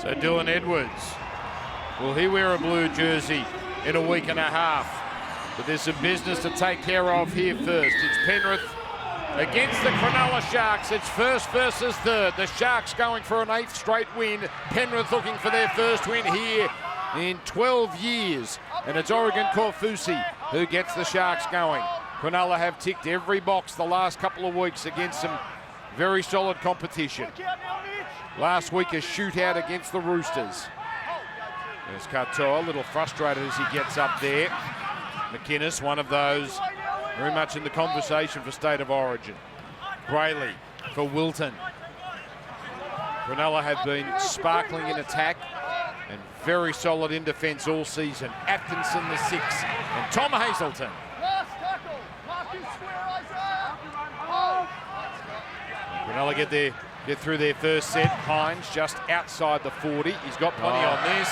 So Dylan Edwards, will he wear a blue jersey in a week and a half? But there's some business to take care of here first. It's Penrith against the Cronulla Sharks. It's first versus third. The Sharks going for an 8th straight win. Penrith looking for their first win here in 12 years. And it's Oregon Corfusi who gets the Sharks going. Cronulla have ticked every box the last couple of weeks against some very solid competition. Last week, a shootout against the Roosters. There's Katoa, a little frustrated as he gets up there. McInnes, one of those very much in the conversation for State of Origin. Brayley for Wilton. Cronulla have been sparkling in attack and very solid in defence all season. Atkinson, the 6, and Tom Hazelton. Cronulla get through their first set. Hynes just outside the 40. He's got plenty on this.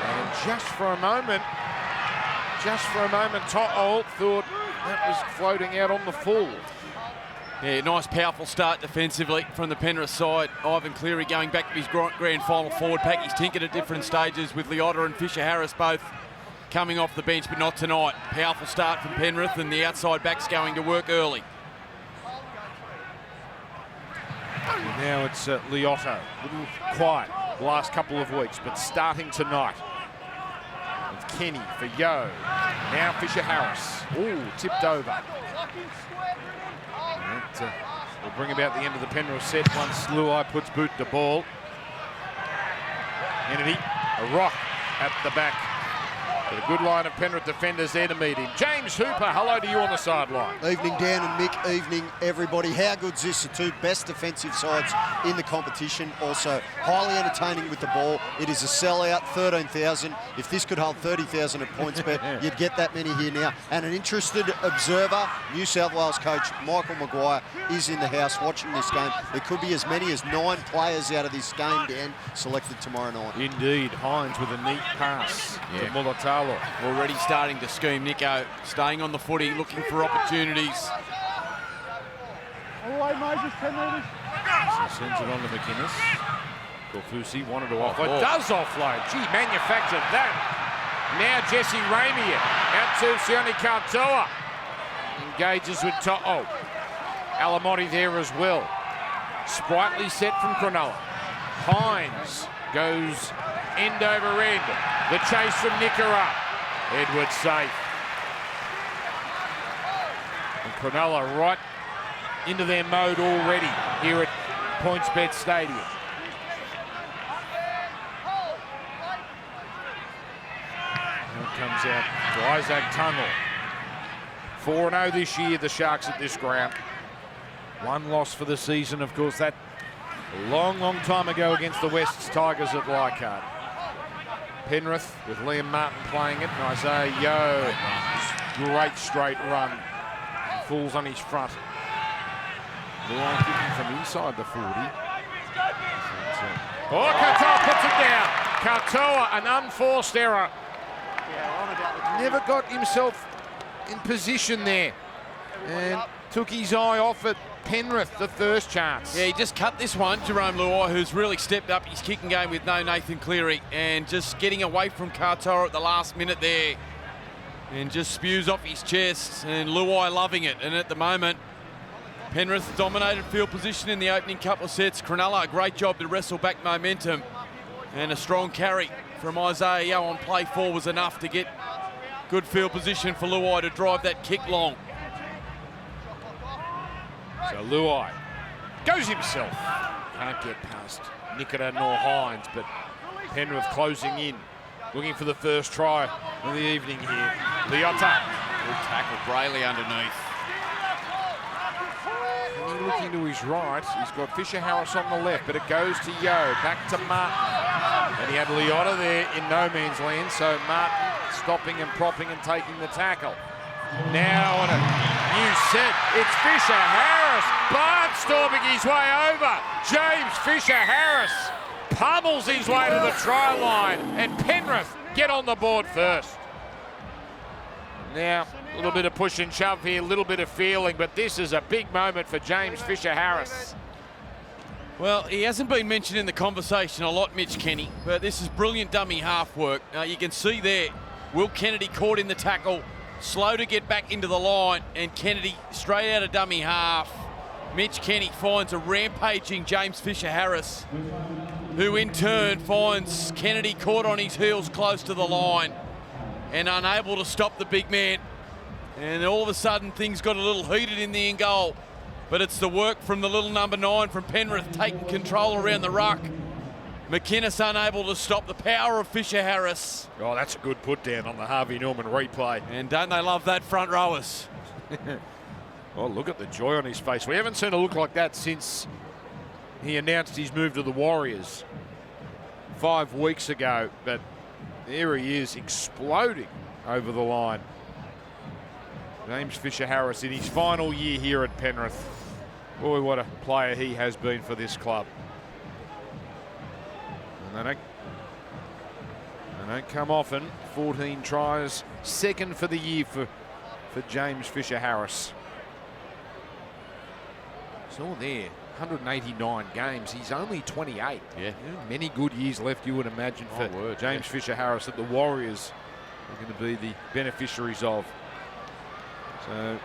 And just for a moment, To'o thought that was floating out on the full. Yeah, nice powerful start defensively from the Penrith side. Ivan Cleary going back to his grand final forward pack. He's tinkered at different stages with Leota and Fisher Harris both coming off the bench, but not tonight. Powerful start from Penrith, and the outside backs going to work early. And now it's Leota, a little quiet the last couple of weeks, but starting tonight. It's Kenny for Yo. Now Fisher Harris. Ooh, tipped over. And that will bring about the end of the Penrith set once Luai puts boot to ball. Kennedy, a rock at the back. But a good line of Penrith defenders there to meet him. James Hooper, hello to you on the sideline. Evening, Dan and Mick. Evening, everybody. How good's this? The two best defensive sides in the competition. Also, highly entertaining with the ball. It is a sellout, 13,000. If this could hold 30,000 at PointsBet, you'd get that many here now. And an interested observer, New South Wales coach Michael Maguire, is in the house watching this game. There could be as many as 9 players out of this game, Dan, selected tomorrow night. Indeed. Hynes with a neat pass to Mulatalo. Already starting to scheme. Nico staying on the footy, looking for opportunities. Away, Moses, 10 metres. He sends it on to McInnes. Corfusi wanted to offload. Does offload. Gee, manufactured that. Now Jesse Ramey out to Sione Katoa. Engages with To'o. Alamotti there as well. Sprightly set from Cronulla. Hynes goes end over end. The chase from Nickera. Edwards safe. And Cronulla right into their mode already here at PointsBet Stadium. Now it comes out to Isaac Tungle. 4-0 this year, the Sharks at this ground. 1 loss for the season, of course, that a long, long time ago against the Wests Tigers at Leichhardt. Penrith with Liam Martin playing it, and Isaiah Yo, great straight run. Falls on his front. Luai kicking from inside the 40. Oh, Katoa puts it down. Katoa, an unforced error. Never got himself in position there. And took his eye off it. Penrith, the first chance. Yeah, he just cut this one. Jerome Luai, who's really stepped up his kicking game with no Nathan Cleary, and just getting away from Katoa at the last minute there, and just spews off his chest, and Luai loving it. And at the moment, Penrith dominated field position in the opening couple of sets. Cronulla, a great job to wrestle back momentum, and a strong carry from Isaiah Yo on play 4 was enough to get good field position for Luai to drive that kick long. So Luai goes himself. Can't get past Nickera nor Hynes, but Penrith closing in, looking for the first try of the evening here. Leota. Good tackle, Brayley underneath. And looking to his right, he's got Fisher Harris on the left, but it goes to Yo, back to Martin. And he had Leota there in no man's land, so Martin stopping and propping and taking the tackle. Now on a new set, it's Fisher Harris, barnstorming his way over. James Fisher Harris pummels his way to the try line, and Penrith get on the board first. Now, a little bit of push and shove here, a little bit of feeling, but this is a big moment for James Fisher Harris. Well, he hasn't been mentioned in the conversation a lot, Mitch Kenny, but this is brilliant dummy half work. You can see there, Will Kennedy caught in the tackle, slow to get back into the line, and Kennedy straight out of dummy half. Mitch Kenny finds a rampaging James Fisher-Harris, who in turn finds Kennedy caught on his heels close to the line and unable to stop the big man. And all of a sudden, things got a little heated in the in goal. But it's the work from the little number 9 from Penrith taking control around the ruck. McInnes unable to stop the power of Fisher-Harris. Oh, that's a good put down on the Harvey Norman replay. And don't they love that, front rowers? Oh, look at the joy on his face. We haven't seen a look like that since he announced his move to the Warriors 5 weeks ago. But there he is, exploding over the line. James Fisher-Harris in his final year here at Penrith. Boy, what a player he has been for this club. And they don't come often. 14 tries, second for the year for James Fisher-Harris. It's all there. 189 games. He's only 28. Yeah. Many good years left, you would imagine, for James Fisher-Harris that the Warriors are going to be the beneficiaries of. So,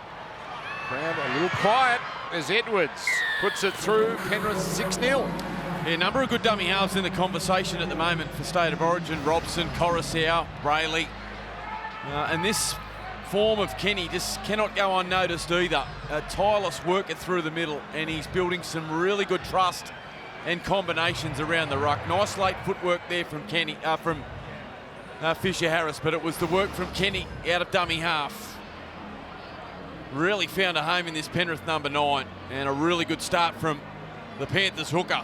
crowd a little quiet as Edwards puts it through. Penrith 6-0. Yeah, a number of good dummy halves in the conversation at the moment for State of Origin. Robson, Coruscant, Brayley. And this form of Kenny just cannot go unnoticed either. A tireless worker through the middle, and he's building some really good trust and combinations around the ruck. Nice late footwork there from Kenny, from Fisher-Harris, but it was the work from Kenny out of dummy half. Really found a home in this Penrith number 9, and a really good start from the Panthers hooker.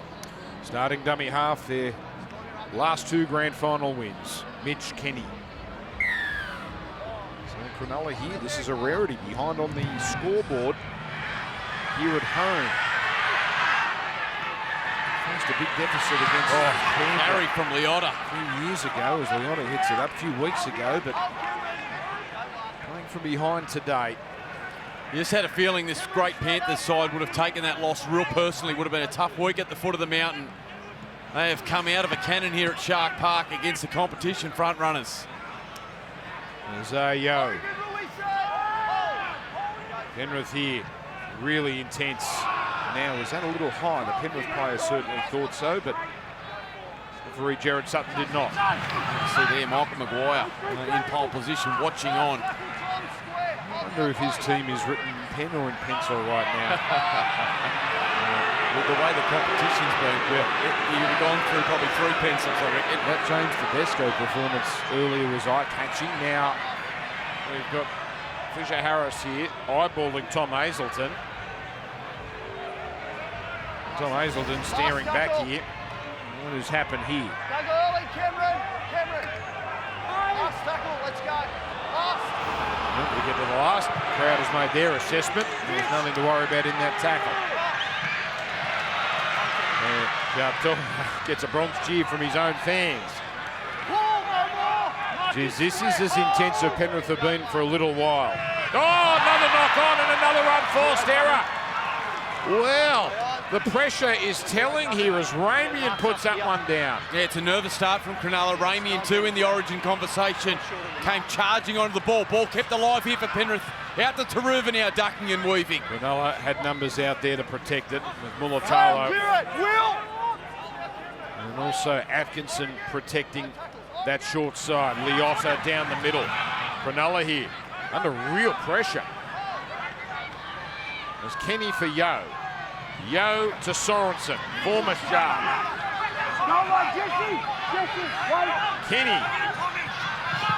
Starting dummy half there. Last 2 grand final wins. Mitch Kenny. So Cronulla here, this is a rarity, behind on the scoreboard here at home. Faced a big deficit against Harry from Liotta. 3 years ago as Liotta hits it up a few weeks ago, but playing from behind today. You just had a feeling this great Panthers side would have taken that loss real personally. Would have been a tough week at the foot of the mountain. They have come out of a cannon here at Shark Park against the competition front runners. There's Yo. Penrith here, really intense. Now, is that a little high? The Penrith players certainly thought so, but referee Jared Sutton did not. See there, Michael Maguire in pole position, watching on. I wonder if his team is written in pen or in pencil right now. With the way the competition's been, you'd have gone through probably 3 pencils, I reckon. That James Tedesco performance earlier was eye-catching. Now we've got Fisher-Harris here, eyeballing Tom Hazelton. Tom Hazelton staring back here. What has happened here? Go early, Cameron. Last tackle, let's go. Last. We get to the last. The crowd has made their assessment. There's nothing to worry about in that tackle. Gets a Bronx cheer from his own fans. Geez, this is as intense as Penrith have been for a little while. Oh, another knock on and another unforced error. Well, the pressure is telling here as Ramian puts that one down. Yeah, it's a nervous start from Cronulla. Ramian too in the Origin conversation. Came charging onto the ball. Ball kept alive here for Penrith. Out to Taruva now, ducking and weaving. Cronulla had numbers out there to protect it with Mulatalo. And also Atkinson protecting that short side. Liotta down the middle. Cronulla here under real pressure. There's Kenny for Yo. Yo to Sorensen, former Shark. Kenny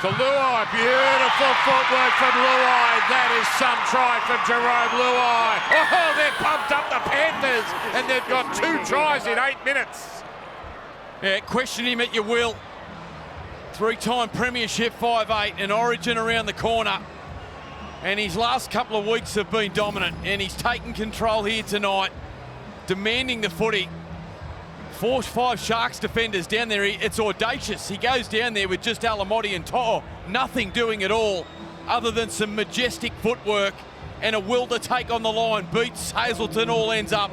to Luai. Beautiful footwork from Luai. That is some try from Jerome Luai. Oh, they've pumped up the Panthers and they've got 2 tries in 8 minutes. Yeah, question him at your will. 3-time premiership, 5'8", and Origin around the corner. And his last couple of weeks have been dominant, and he's taken control here tonight, demanding the footy. 4-5 Sharks defenders down there. It's audacious. He goes down there with just Alamotti and To'o, nothing doing at all other than some majestic footwork and a will to take on the line. Beats Hazelton, all ends up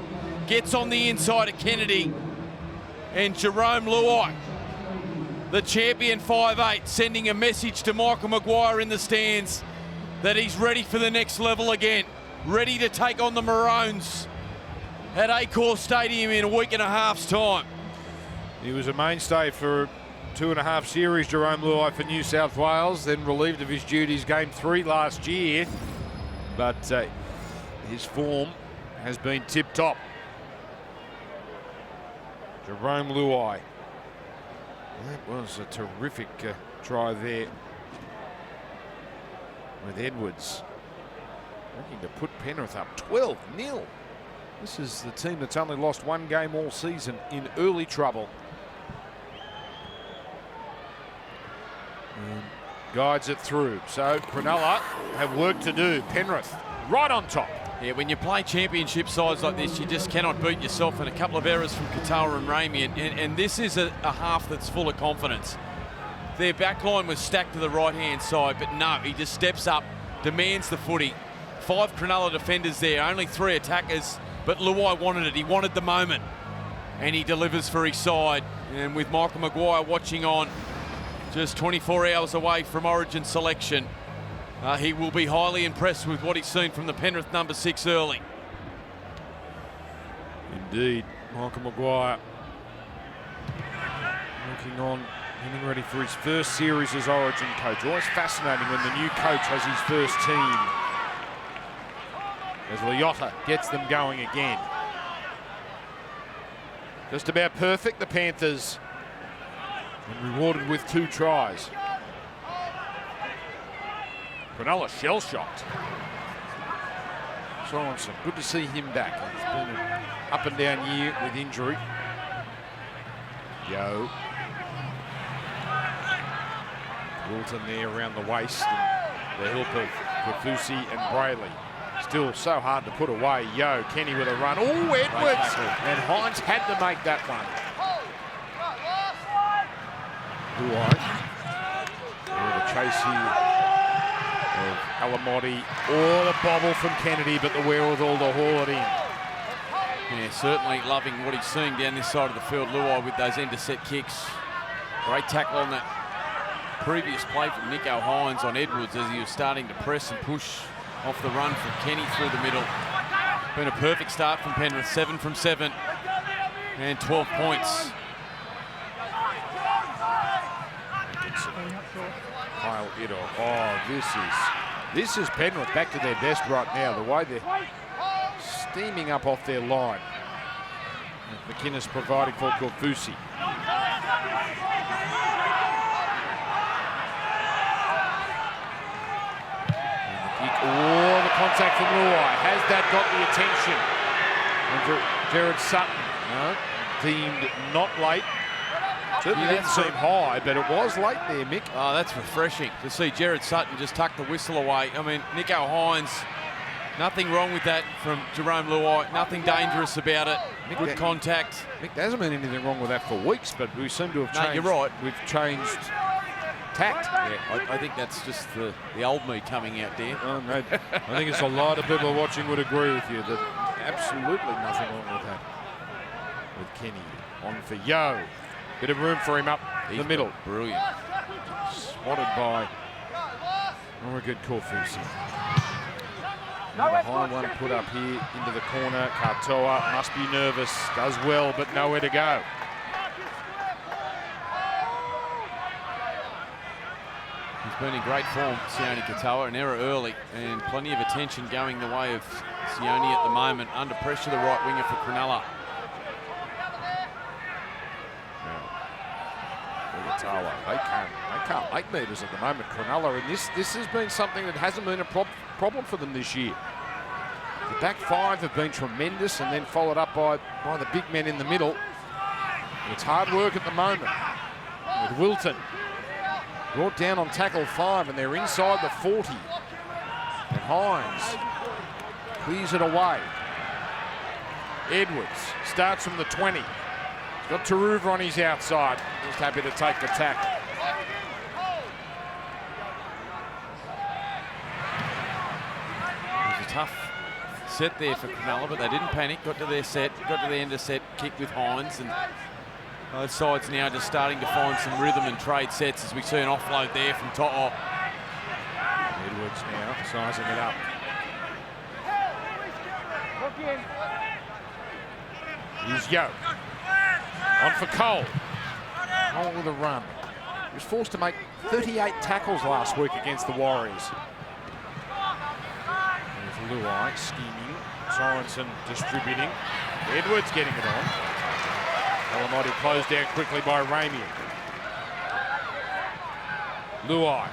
gets on the inside of Kennedy. And Jerome Luai, the champion 5'8", sending a message to Michael Maguire in the stands that he's ready for the next level again. Ready to take on the Maroons at Accor Stadium in a week and a half's time. He was a mainstay for 2.5 series, Jerome Luai, for New South Wales, then relieved of his duties game 3 last year. But his form has been tip-top. Jerome Luai. That was a terrific try there with Edwards. Looking to put Penrith up 12-0. This is the team that's only lost 1 game all season, in early trouble. And guides it through. So Cronulla have work to do. Penrith right on top. Yeah, when you play championship sides like this, you just cannot beat yourself. And a couple of errors from Katoa and Ramey. And this is a half that's full of confidence. Their back line was stacked to the right-hand side, but no, he just steps up, demands the footy. 5 Cronulla defenders there, only 3 attackers, but Luai wanted it. He wanted the moment, and he delivers for his side. And with Michael Maguire watching on, just 24 hours away from Origin selection, he will be highly impressed with what he's seen from the Penrith number 6 early. Indeed, Michael Maguire looking on, getting ready for his first series as Origin coach. Always fascinating when the new coach has his first team, as Liotta gets them going again. Just about perfect, the Panthers, and rewarded with 2 tries. Cronulla shell-shocked. Sorensen, good to see him back. It's been an up and down year with injury. Yo. Wilton there around the waist, and the help of Kafusi and Brayley. Still so hard to put away. Yo, Kenny with a run. Oh, Edwards! And Hynes had to make that one. Luai. The chase here of Alamotti, or the bobble from Kennedy, but the wherewithal to haul it in. Yeah, certainly loving what he's seeing down this side of the field. Luai with those end-to-set kicks. Great tackle on that previous play from Nico Hynes on Edwards as he was starting to press and push off the run from Kenny through the middle. Been a perfect start from Penrith, 7 from 7 and 12 points. Kyle Iddo. Oh, this is Penrith back to their best right now. The way they're steaming up off their line. McInnes providing for Kafusi. Oh, the contact from Luai. Has that got the attention? And Jared Sutton, no, deemed not late. Certainly didn't seem high, but it was late there, Mick. Oh, that's refreshing to see Jared Sutton just tuck the whistle away. I mean, Nico Hynes, nothing wrong with that from Jerome Luai. Nothing dangerous about it. Good contact. Mick, there hasn't been anything wrong with that for weeks, but we seem to have changed. No, you're right. We've changed tact. Yeah, I think that's just the old me coming out there. Oh, no, I think it's a lot of people watching would agree with you that absolutely nothing wrong with that. With Kenny on for Yo. Bit of room for him up the middle. Brilliant. Spotted by Oregon Kafusi. Another high one put up here into the corner. Katoa must be nervous. Does well, but nowhere to go. He's been in great form, Sione Katoa. An error early and plenty of attention going the way of Sione at the moment. Under pressure, the right winger for Cronulla. They can't make meters at the moment, Cronulla, and this has been something that hasn't been a problem for them this year. The back 5 have been tremendous, and then followed up by the big men in the middle. It's hard work at the moment with Wilton brought down on tackle 5, and they're inside the 40. And Hynes clears it away. Edwards starts from the 20. He's got Taruva on his outside. Just happy to take the tackle. It was a tough set there for Cronulla, but they didn't panic. Got to their set, got to the end of set, kick with Hynes, and both sides now just starting to find some rhythm and trade sets as we see an offload there from To'o. Edwards now sizing it up. Here's Yo. On for Cole. Cole with a run. He was forced to make 38 tackles last week against the Warriors. There's Luai scheming. Sorensen distributing. Edwards getting it on. Alamotti closed down quickly by Ramian. Luai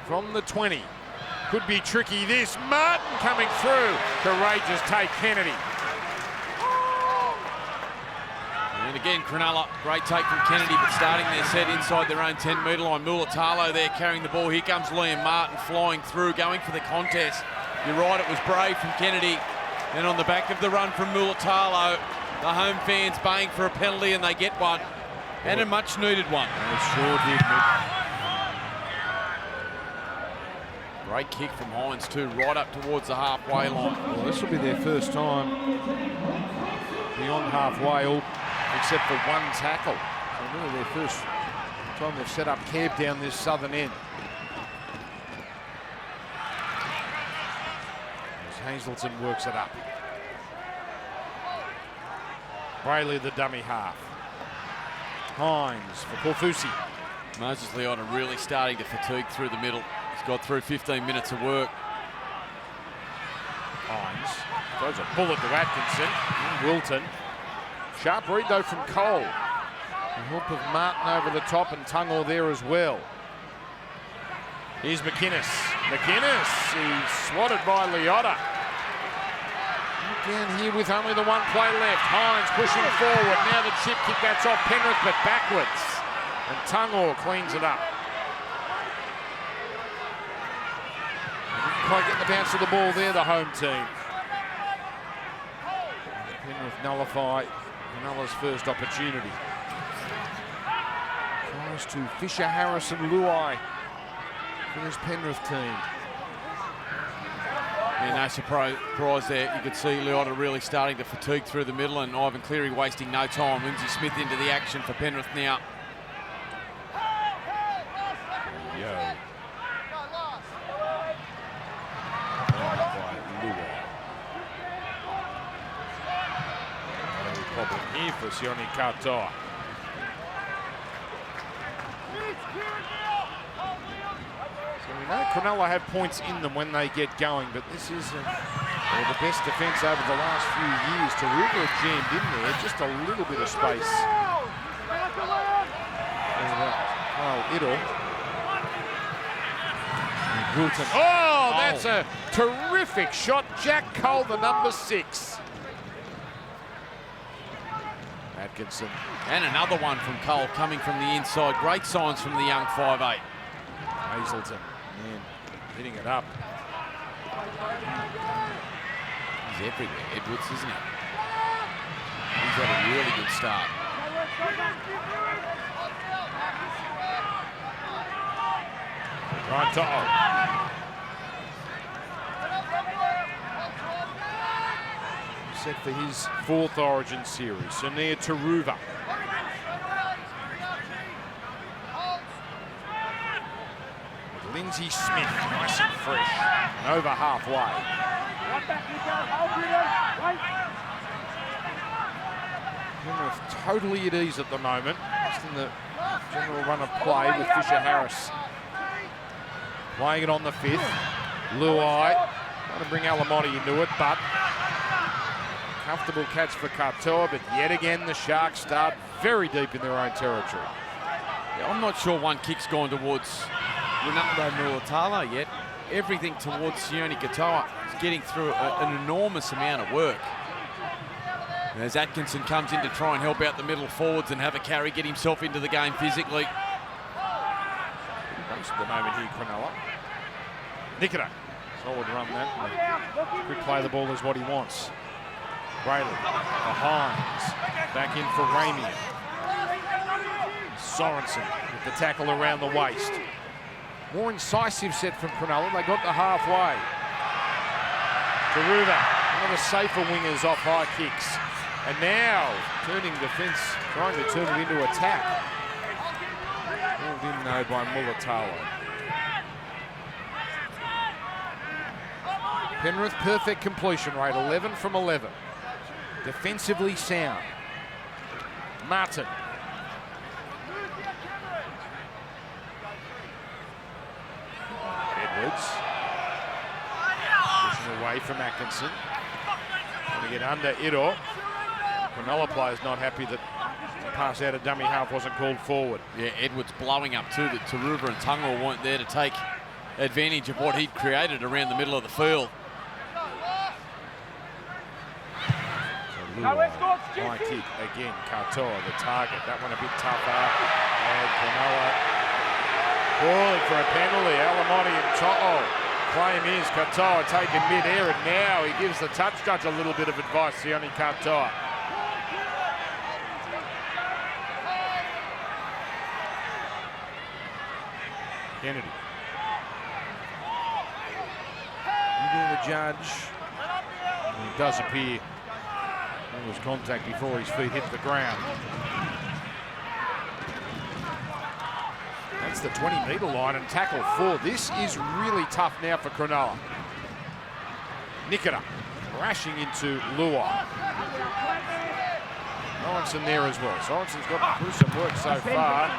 from the 20. Could be tricky this. Martin coming through. Courageous take Kennedy. And again, Cronulla, great take from Kennedy, but starting their set inside their own 10-metre line. Mulatalo there carrying the ball. Here comes Liam Martin flying through, going for the contest. You're right, it was brave from Kennedy. And on the back of the run from Mulatalo, the home fans baying for a penalty, and they get one. And a much-needed one. They sure did, Mick. Great kick from Hynes too, right up towards the halfway line. Well, this will be their first time beyond halfway, all except for one tackle. So really their first time they've set up camp down this southern end. As Hazleton works it up. Brayley the dummy half. Hynes for Korfusi. Moses Leota really starting to fatigue through the middle. He's got through 15 minutes of work. Hynes throws a bullet to Atkinson and Wilton. Sharp read though from Cole. The help of Martin over the top and Tungor there as well. Here's McInnes. McInnes, he's swatted by Leota. Down here with only the one play left. Hynes pushing forward. Now the chip kick, that's off Penrith, but backwards. And Tungor cleans it up. Didn't quite get the bounce of the ball there, the home team. Penrith nullify Cronulla's first opportunity. Tries to Fisher, Harris and Luai for this Penrith team. Yeah, no surprise there. You could see Leota really starting to fatigue through the middle, and Ivan Cleary wasting no time. Lindsay Smith into the action for Penrith now. Yo. No problem here for Sione Katoa. So we know Cronulla have points in them when they get going, but this is the best defence over the last few years. Taruga jammed in there, just a little bit of space. Idle. Wilton. Oh, that's a terrific shot. Jack Cole, the number 6. Atkinson. And another one from Cole coming from the inside. Great signs from the young 5'8". Hazleton, man, hitting it up. He's everywhere, Edwards, isn't he? He's had a really good start. Right, To'o. Set for his 4th Origin series. So near Taruva. With Lindsay Smith, nice and fresh. And over halfway. Penrith totally at ease at the moment. Just in the general run of play with Fisher Harris. Playing it on the 5th. Luai trying to bring Alamotti into it, but comfortable catch for Katoa, but yet again the Sharks start very deep in their own territory. Yeah, I'm not sure one kick's gone towards Ronaldo Mulatalo yet. Everything towards Sione Katoa is getting through an enormous amount of work. As Atkinson comes in to try and help out the middle forwards and have a carry, get himself into the game physically. Most of the moment here, Cronulla. Nikita, solid run that. Quick play the ball is what he wants. Brayley for Hynes. Back in for Ramian. Sorensen with the tackle around the waist. More incisive set from Cronulla. They got the halfway. Taruva One of the safer wingers off high kicks. And now, turning defence, trying to turn it into attack. Pulled in though by Mulatalo. Penrith, perfect completion rate, 11 from 11. Defensively sound. Martin. Edwards. Pushing away from Atkinson. Trying to get under Idor. Cronulla player's not happy that the pass out of dummy half wasn't called forward. Yeah, Edwards blowing up too. That Taruva and Tungal weren't there to take advantage of what he'd created around the middle of the field. High kick again, Katoa the target. That one a bit tougher. And Cronulla calling for a penalty. Alamotti and To'o. Claim is Katoa taken mid-air, and now he gives the touch judge a little bit of advice, Sione Katoa. Kennedy. Leading the judge. And it does appear there was contact before his feet hit the ground. That's the 20-metre line and tackle 4. This is really tough now for Cronulla. Nikita crashing into Luai. Sorensen there as well. Sorensen's got through some work so far.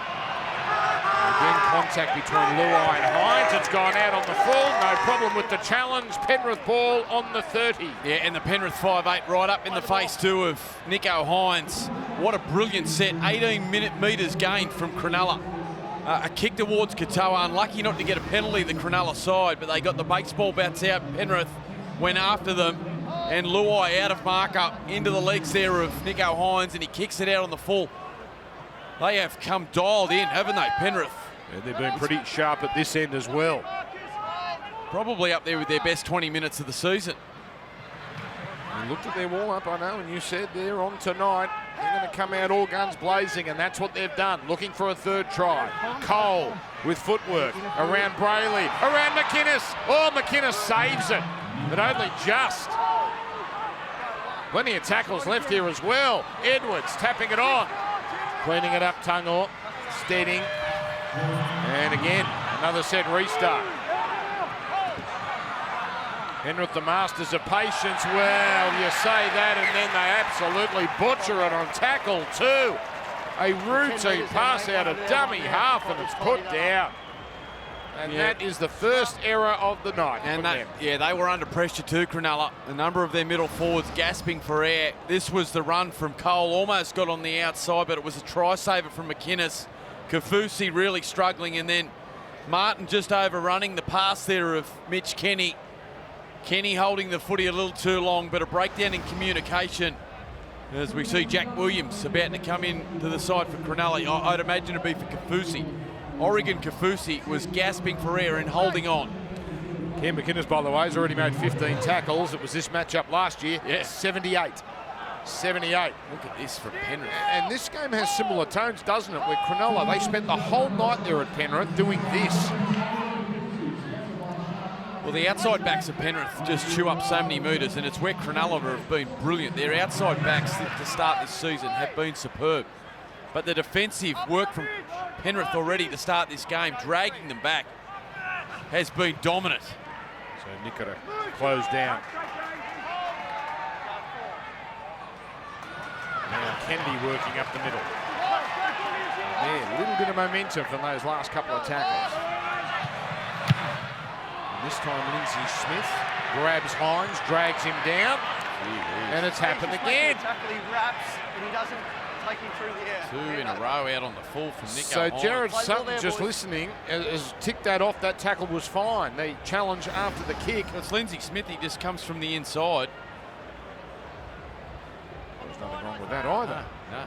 Again, contact between Luai and Hynes. It's gone out on the full. No problem with the challenge. Penrith ball on the 30. Yeah, and the Penrith 5'8" right up in the face too of Nico Hynes. What a brilliant set. 18 metres gained from Cronulla. A kick towards Katoa. Unlucky not to get a penalty, the Cronulla side, but they got the baseball bats out. Penrith went after them. And Luai out of marker into the legs there of Nico Hynes, and he kicks it out on the full. They have come dialed in, haven't they, Penrith? Yeah, they've been pretty sharp at this end as well. Probably up there with their best 20 minutes of the season. You looked at their warm-up, I know, and you said they're on tonight. They're going to come out all guns blazing, and that's what they've done. Looking for a third try. Cole with footwork around Brayley, around McInnes. Oh, McInnes saves it, but only just. Plenty of tackles left here as well. Edwards tapping it on. Cleaning it up, Tungal, steadying. And again, another set restart. Penrith, the masters of patience. Well, you say that, and then they absolutely butcher it on tackle too. A routine pass out of dummy half, and it's put down. And that is the first error of the night. And they were under pressure too, Cronulla. A number of their middle forwards gasping for air. This was the run from Cole, almost got on the outside, but it was a try saver from McInnes. Kafusi really struggling, and then Martin just overrunning the pass there of Mitch Kenny. Kenny holding the footy a little too long, but a breakdown in communication as we see Jack Williams about to come in to the side for Cronulla. I'd imagine it'd be for Kafusi. Oregon Kafusi was gasping for air and holding on. Cam McInnes, by the way, has already made 15 tackles. It was this matchup last year. Yeah. 78. 78. Look at this for Penrith. And this game has similar tones, doesn't it? With Cronulla, they spent the whole night there at Penrith doing this. Well, the outside backs of Penrith just chew up so many metres, and it's where Cronulla have been brilliant. Their outside backs to start this season have been superb. But the defensive work from Penrith already to start this game, dragging them back, has been dominant. So Nikita closed down. Now Kennedy working up the middle. Yeah, a little bit of momentum from those last couple of tackles. And this time Lindsay Smith grabs Hynes, drags him down, and it's happened again. Tackle, he wraps, and he doesn't take him through the air. Two in a row out on the full from Nico So Hynes. Jared Play Sutton, well there, just boys. listening, has ticked that off. That tackle was fine. The challenge after the kick. It's Lindsay Smith, he just comes from the inside. There's nothing wrong with that either. No,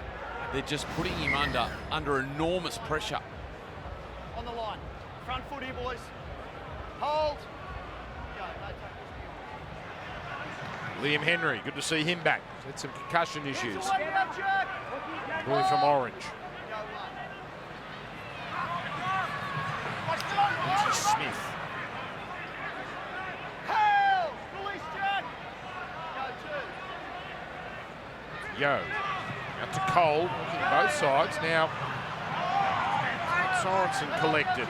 they're just putting him under enormous pressure. On the line. Front foot here, boys. Hold. Go, no tackles. Liam Henry, good to see him back. Had some concussion issues. Get up, Jack. Boy from Orange. Go one. Lindsay Smith. Held. Release, Jack. Go, go. Out to Cole, looking both sides. Now, Sorensen collected.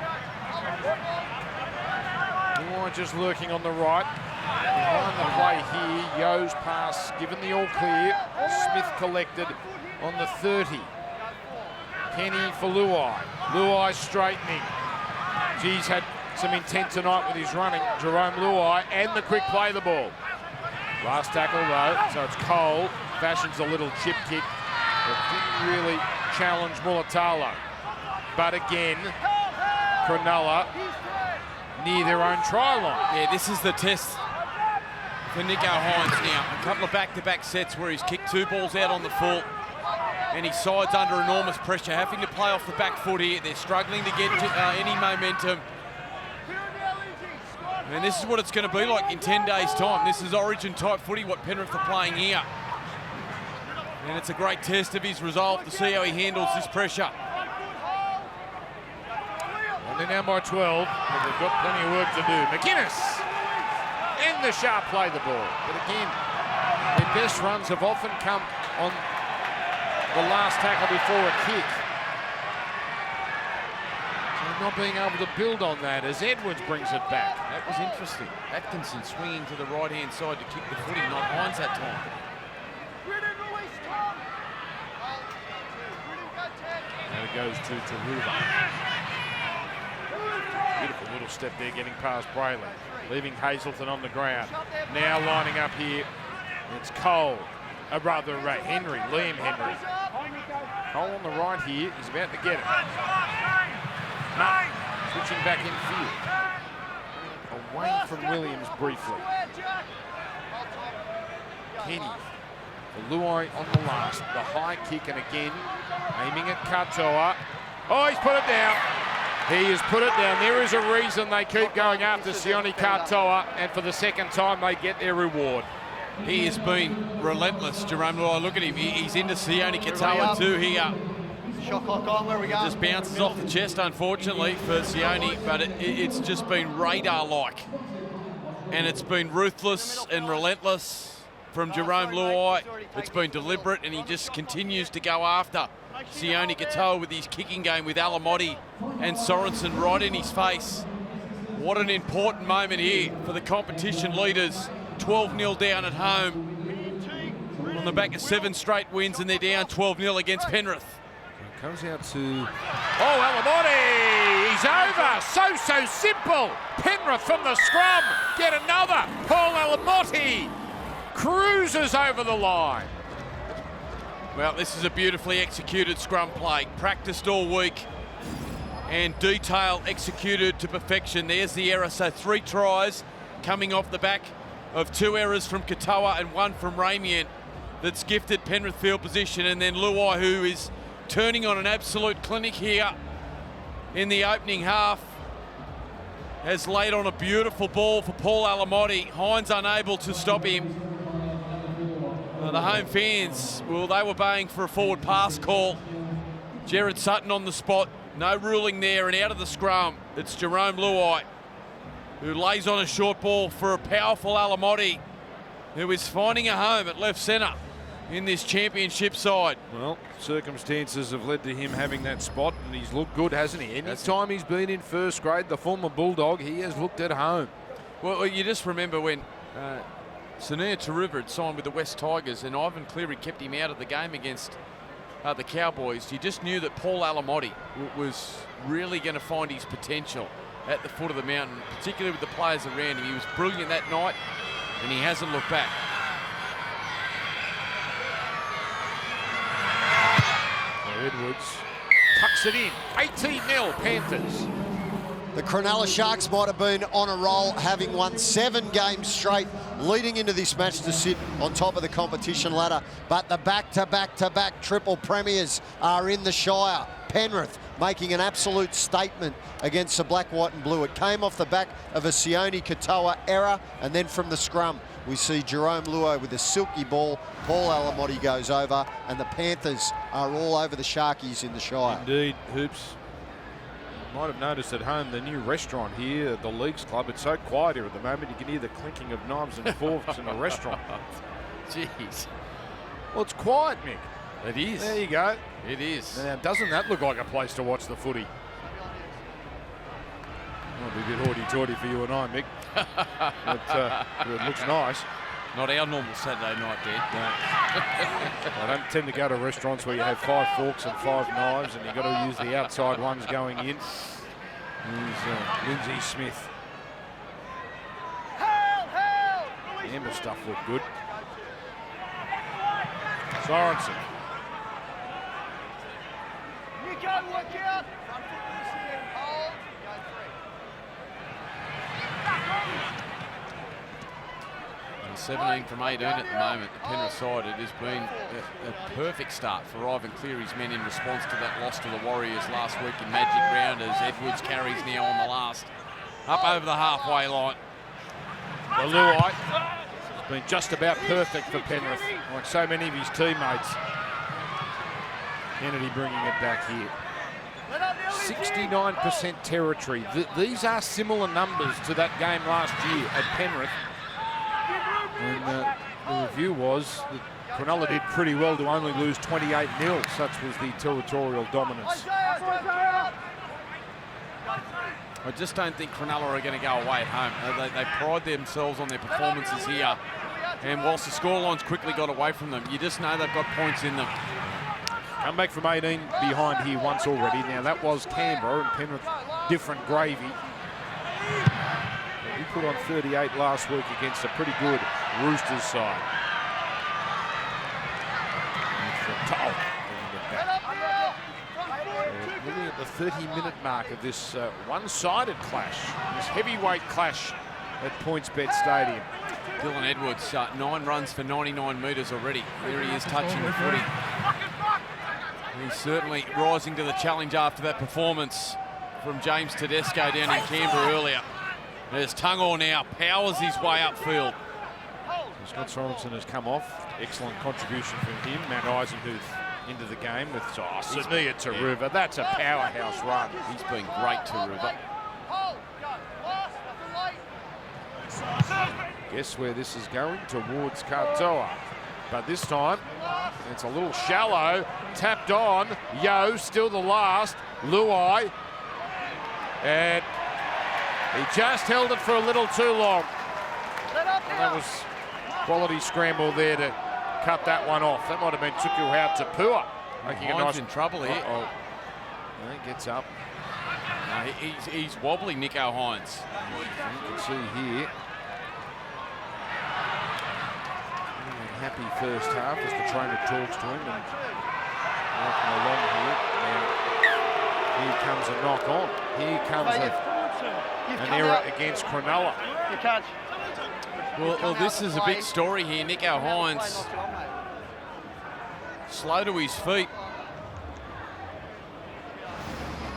Luai just lurking on the right. Behind the play here, Yo's pass given the all clear. Smith collected on the 30. Kenny for Luai. Luai straightening. He's had some intent tonight with his running. Jerome Luai, and the quick play the ball. Last tackle though, so it's Cole. Fashions a little chip kick. It didn't really challenge Mulatalo. But again, Cronulla near their own try line. Yeah, this is the test for Nico Hynes now. A couple of back-to-back sets where he's kicked 2 balls out on the full, and his side's under enormous pressure, having to play off the back foot here. They're struggling to get any momentum. And this is what it's going to be like in 10 days' time. This is Origin-type footy, what Penrith are playing here. And it's a great test of his resolve to see how he handles this pressure. And they're now by 12, but they've got plenty of work to do. McInnes and the sharp play the ball. But again, their best runs have often come on the last tackle before a kick. So not being able to build on that as Edwards brings it back. That was interesting. Atkinson swinging to the right-hand side to kick the footy, not Hynes that time. Now it goes to Taruva. Beautiful little step there, getting past Braylon, leaving Hazelton on the ground. Now lining up here, it's Cole, Henry, Liam Henry. Cole on the right here, he's about to get it. No, switching back in field. Away from Williams briefly. Kenny for Luai on the last, the high kick, and again, aiming at Katoa. Oh, he's put it down. He has put it down. There is a reason they keep going after Sione Katoa, and for the second time they get their reward. He has been relentless, Jerome Luai. Look at him. He's into Sione Katoa too here. Shot clock on, where we go. Just bounces off the chest, unfortunately, for Sione, but it's just been radar-like. And it's been ruthless and relentless from Jerome Luai. It's been deliberate, and he just continues to go after Sione Katoa with his kicking game with Alamotti and Sorensen right in his face. What an important moment here for the competition leaders. 12-0 down at home on the back of 7 straight wins, and they're down 12-0 against Penrith. Comes out to... Oh, Alamotti! He's over! So simple! Penrith from the scrum! Get another! Paul Alamotti cruises over the line. Well, this is a beautifully executed scrum play. Practiced all week and detail executed to perfection. There's the error. So 3 tries coming off the back of 2 errors from Katoa and 1 from Ramian that's gifted Penrith field position. And then Luai, who is turning on an absolute clinic here in the opening half, has laid on a beautiful ball for Paul Alamotti. Hynes unable to stop him. The home fans, well, they were baying for a forward pass call. Jared Sutton on the spot, no ruling there, and out of the scrum, it's Jerome Luai, who lays on a short ball for a powerful Alamotti, who is finding a home at left centre in this championship side. Well, circumstances have led to him having that spot, and he's looked good, hasn't he? Any time he's been in first grade, the former Bulldog, he has looked at home. Well, you just remember when Sania Taruva had signed with the West Tigers and Ivan Cleary kept him out of the game against the Cowboys. You just knew that Paul Alamotti was really going to find his potential at the foot of the mountain, particularly with the players around him. He was brilliant that night, and he hasn't looked back. Edwards tucks it in. 18-0 Panthers. The Cronulla Sharks might have been on a roll, having won 7 games straight, leading into this match to sit on top of the competition ladder. But the back-to-back triple premiers are in the Shire. Penrith making an absolute statement against the black, white and blue. It came off the back of a Sione Katoa error, and then from the scrum, we see Jerome Luai with a silky ball. Paul Alamotti goes over, and the Panthers are all over the Sharkies in the Shire. Indeed, Hoops. You might have noticed at home the new restaurant here, the Leagues Club. It's so quiet here at the moment. You can hear the clinking of knives and forks in the restaurant. Jeez. Well, it's quiet, Mick. It is. There you go. It is. Now, doesn't that look like a place to watch the footy? Might be a bit hoity-toity for you and I, Mick. But it looks nice. Not our normal Saturday night, Dan. No. I don't tend to go to restaurants where you have 5 forks and 5 knives and you've got to use the outside ones going in. Here's Lindsay Smith. The Amber stuff looked good. Sorensen. Nico, work out. Front foot loose again. Hold. Go 3. 17 from 18 at the moment, the Penrith side. It has been a perfect start for Ivan Cleary's men in response to that loss to the Warriors last week in Magic Round, as Edwards carries now on the last. Up over the halfway line. The Luai has been just about perfect for Penrith, like so many of his teammates. Kennedy bringing it back here. 69% territory. These are similar numbers to that game last year at Penrith. And the review was that Cronulla did pretty well to only lose 28-0. Such was the territorial dominance. I just don't think Cronulla are going to go away at home. They pride themselves on their performances here. And whilst the scorelines quickly got away from them, you just know they've got points in them. Come back from 18 behind here once already. Now that was Canberra, and Penrith different gravy. He put on 38 last week against a pretty good Roosters side. Moving at the 30-minute mark of this one-sided clash, this heavyweight clash at PointsBet Stadium. Dylan Edwards, 9 runs for 99 metres already. There he is touching the footy. He's certainly rising to the challenge after that performance from James Tedesco down in Canberra earlier. There's Tungor now, powers his way upfield. Scott Sorensen has come off. Excellent contribution from him. Matt Eisenhuth into the game with Sydney to River. That's a powerhouse run. He's been great to River. Guess where this is going? Towards Katoa. But this time, it's a little shallow. Tapped on. Yo, still the last. Luai. And he just held it for a little too long. And that was quality scramble there to cut that one off. That might have been Tuku out to Pua. Making a nice in trouble here. No, he gets up. No, he's wobbly, Nico Hynes. You can see here. Happy first half as the trainer talks to him and walking along here. Now, here comes a knock on. Here comes an error against Cronulla. You catch. Well, this is a big story here. Nico Hynes slow to his feet.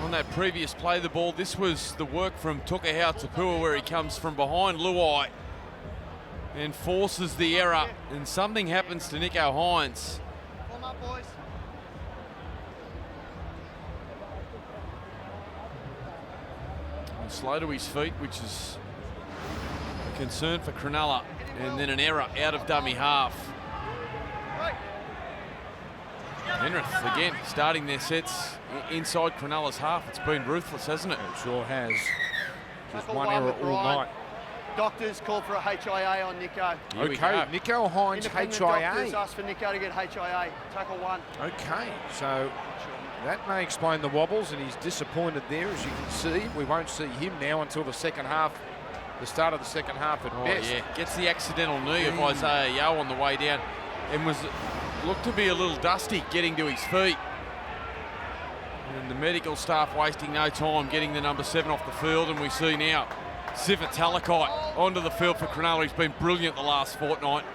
On that previous play, the ball, this was the work from Tukahau Tapua where he comes from behind Luai and forces the error, and something happens to Nico Hynes. Form up, boys. Slow to his feet, which is a concern for Cronulla, and then an error out of dummy half. Penrith again starting their sets inside Cronulla's half. It's been ruthless, hasn't it? It sure has. Just Tackle one one error with all Brian. night. Doctors called for a HIA on Nico. Here we Okay, go. Nico Hynes, Independent doctors HIA. asked for Nico to get HIA. Tackle 1. Okay, so that may explain the wobbles, and he's disappointed there, as you can see. We won't see him now until the second half, the start of the second half at best. Yeah, gets the accidental knee of Isaiah Yeo on the way down, and looked to be a little dusty getting to his feet. And the medical staff wasting no time getting the number 7 off the field, and we see now Sifa Talakai onto the field for Cronulla. He's been brilliant the last fortnight.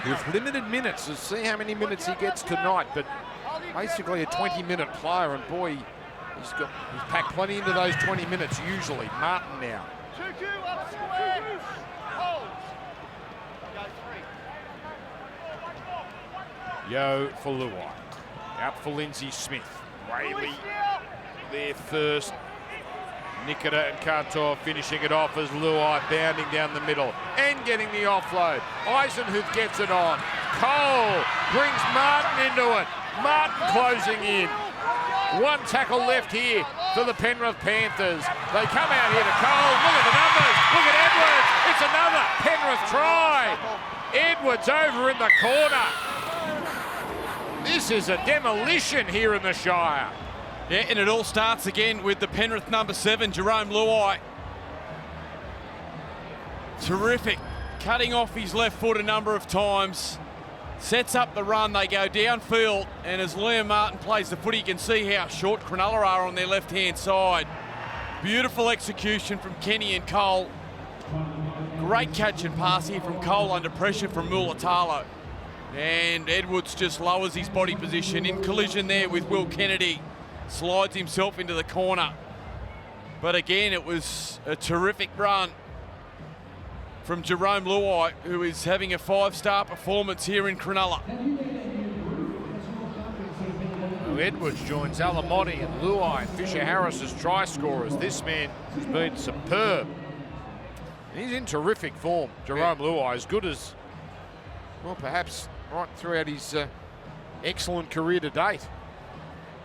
With limited minutes, let's see how many minutes he gets tonight, but basically a 20-minute player, and boy, he's packed plenty into those 20 minutes usually. Martin now. Tuku up square. Hold. Go 3. Yo for Luai. Out for Lindsay Smith. Whaley there first. Nikita and Katoa finishing it off as Luai bounding down the middle and getting the offload. Eisenhuth gets it on. Cole brings Martin into it. Martin closing in. One tackle left here for the Penrith Panthers. They come out here to Cole. Look at the numbers. Look at Edwards. It's another Penrith try. Edwards over in the corner. This is a demolition here in the Shire. Yeah, and it all starts again with the Penrith number 7, Jerome Luai. Terrific. Cutting off his left foot a number of times. Sets up the run, they go downfield, and as Liam Martin plays the footy, you can see how short Cronulla are on their left-hand side. Beautiful execution from Kenny and Cole. Great catch and pass here from Cole under pressure from Mulatalo. And Edwards just lowers his body position in collision there with Will Kennedy. Slides himself into the corner. But again, it was a terrific run from Jerome Luai, who is having a 5-star performance here in Cronulla. Edwards joins Alamotti and Luai and Fisher Harris as try scorers. This man has been superb. He's in terrific form, Jerome Luai, as good as, well, perhaps right throughout his excellent career to date.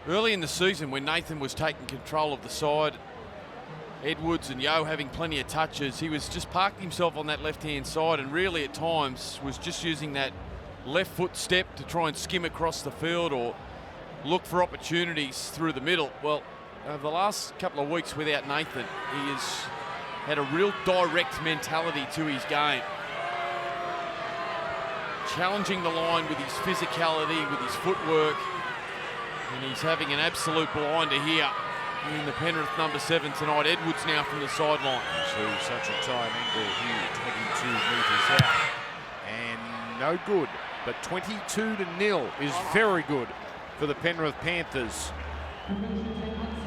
Early in the season, when Nathan was taking control of the side, Edwards and Yo having plenty of touches, he was just parked himself on that left-hand side and really at times was just using that left foot step to try and skim across the field or look for opportunities through the middle. Well, over the last couple of weeks without Nathan, he has had a real direct mentality to his game. Challenging the line with his physicality, with his footwork, and he's having an absolute blinder here in the Penrith number 7 tonight. Edwards now from the sideline. So such a tight angle here, 22 metres out. And no good, but 22-0 is very good for the Penrith Panthers.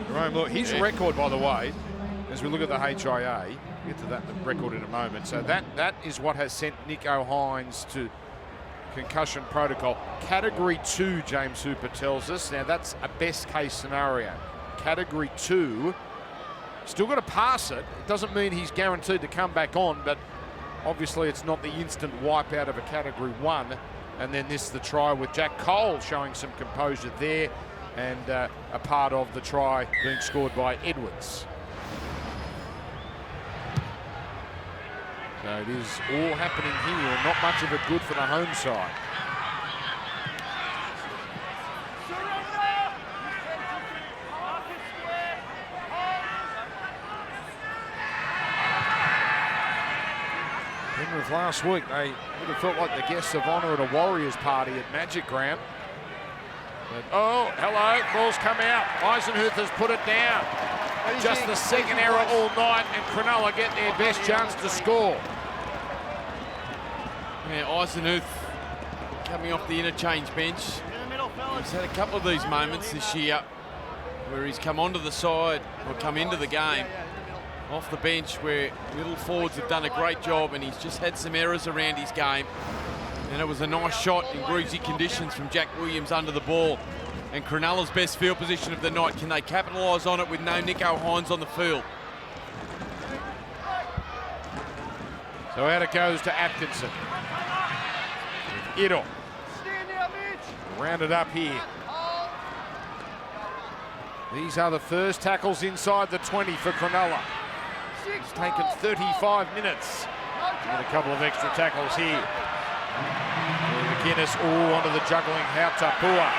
Jerome, look, his record, by the way, as we look at the HIA, we'll get to that record in a moment. So that is what has sent Nico Hynes to concussion protocol. Category 2, James Hooper tells us. Now that's a best case scenario. Category 2, still got to pass it. It doesn't mean he's guaranteed to come back on, but obviously it's not the instant wipeout of a Category 1. And then this, the try with Jack Cole showing some composure there, and a part of the try being scored by Edwards. So it is all happening here, and not much of it good for the home side. Penrith last week, they would have felt like the guests of honour at a Warriors party at Magic Ground. But, oh, hello, ball's come out. Eisenhuth has put it down. Just the second error all night, and Cronulla get their best chance to score. Yeah, Eisenhuth coming off the interchange bench. He's had a couple of these moments this year where he's come onto the side or come into the game off the bench where middle forwards have done a great job, and he's just had some errors around his game. And it was a nice shot in greasy conditions from Jack Williams under the ball. And Cronulla's best field position of the night. Can they capitalise on it with no Nico Hynes on the field? So out it goes to Atkinson. It'll rounded up here. These are the first tackles inside the 20 for Cronulla. It's taken 35 minutes. And a couple of extra tackles here. McInnes, onto the juggling Hautapua.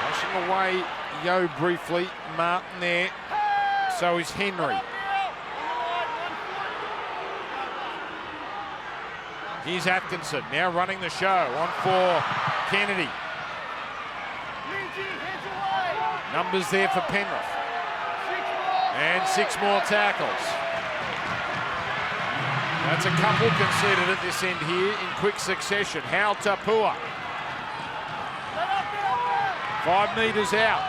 Rushing away, Yo briefly. Martin there. So is Henry. Here's Atkinson, now running the show. On for Kennedy. Numbers there for Penrith. And 6 more tackles. That's a couple conceded at this end here in quick succession. Hautapua. 5 metres out.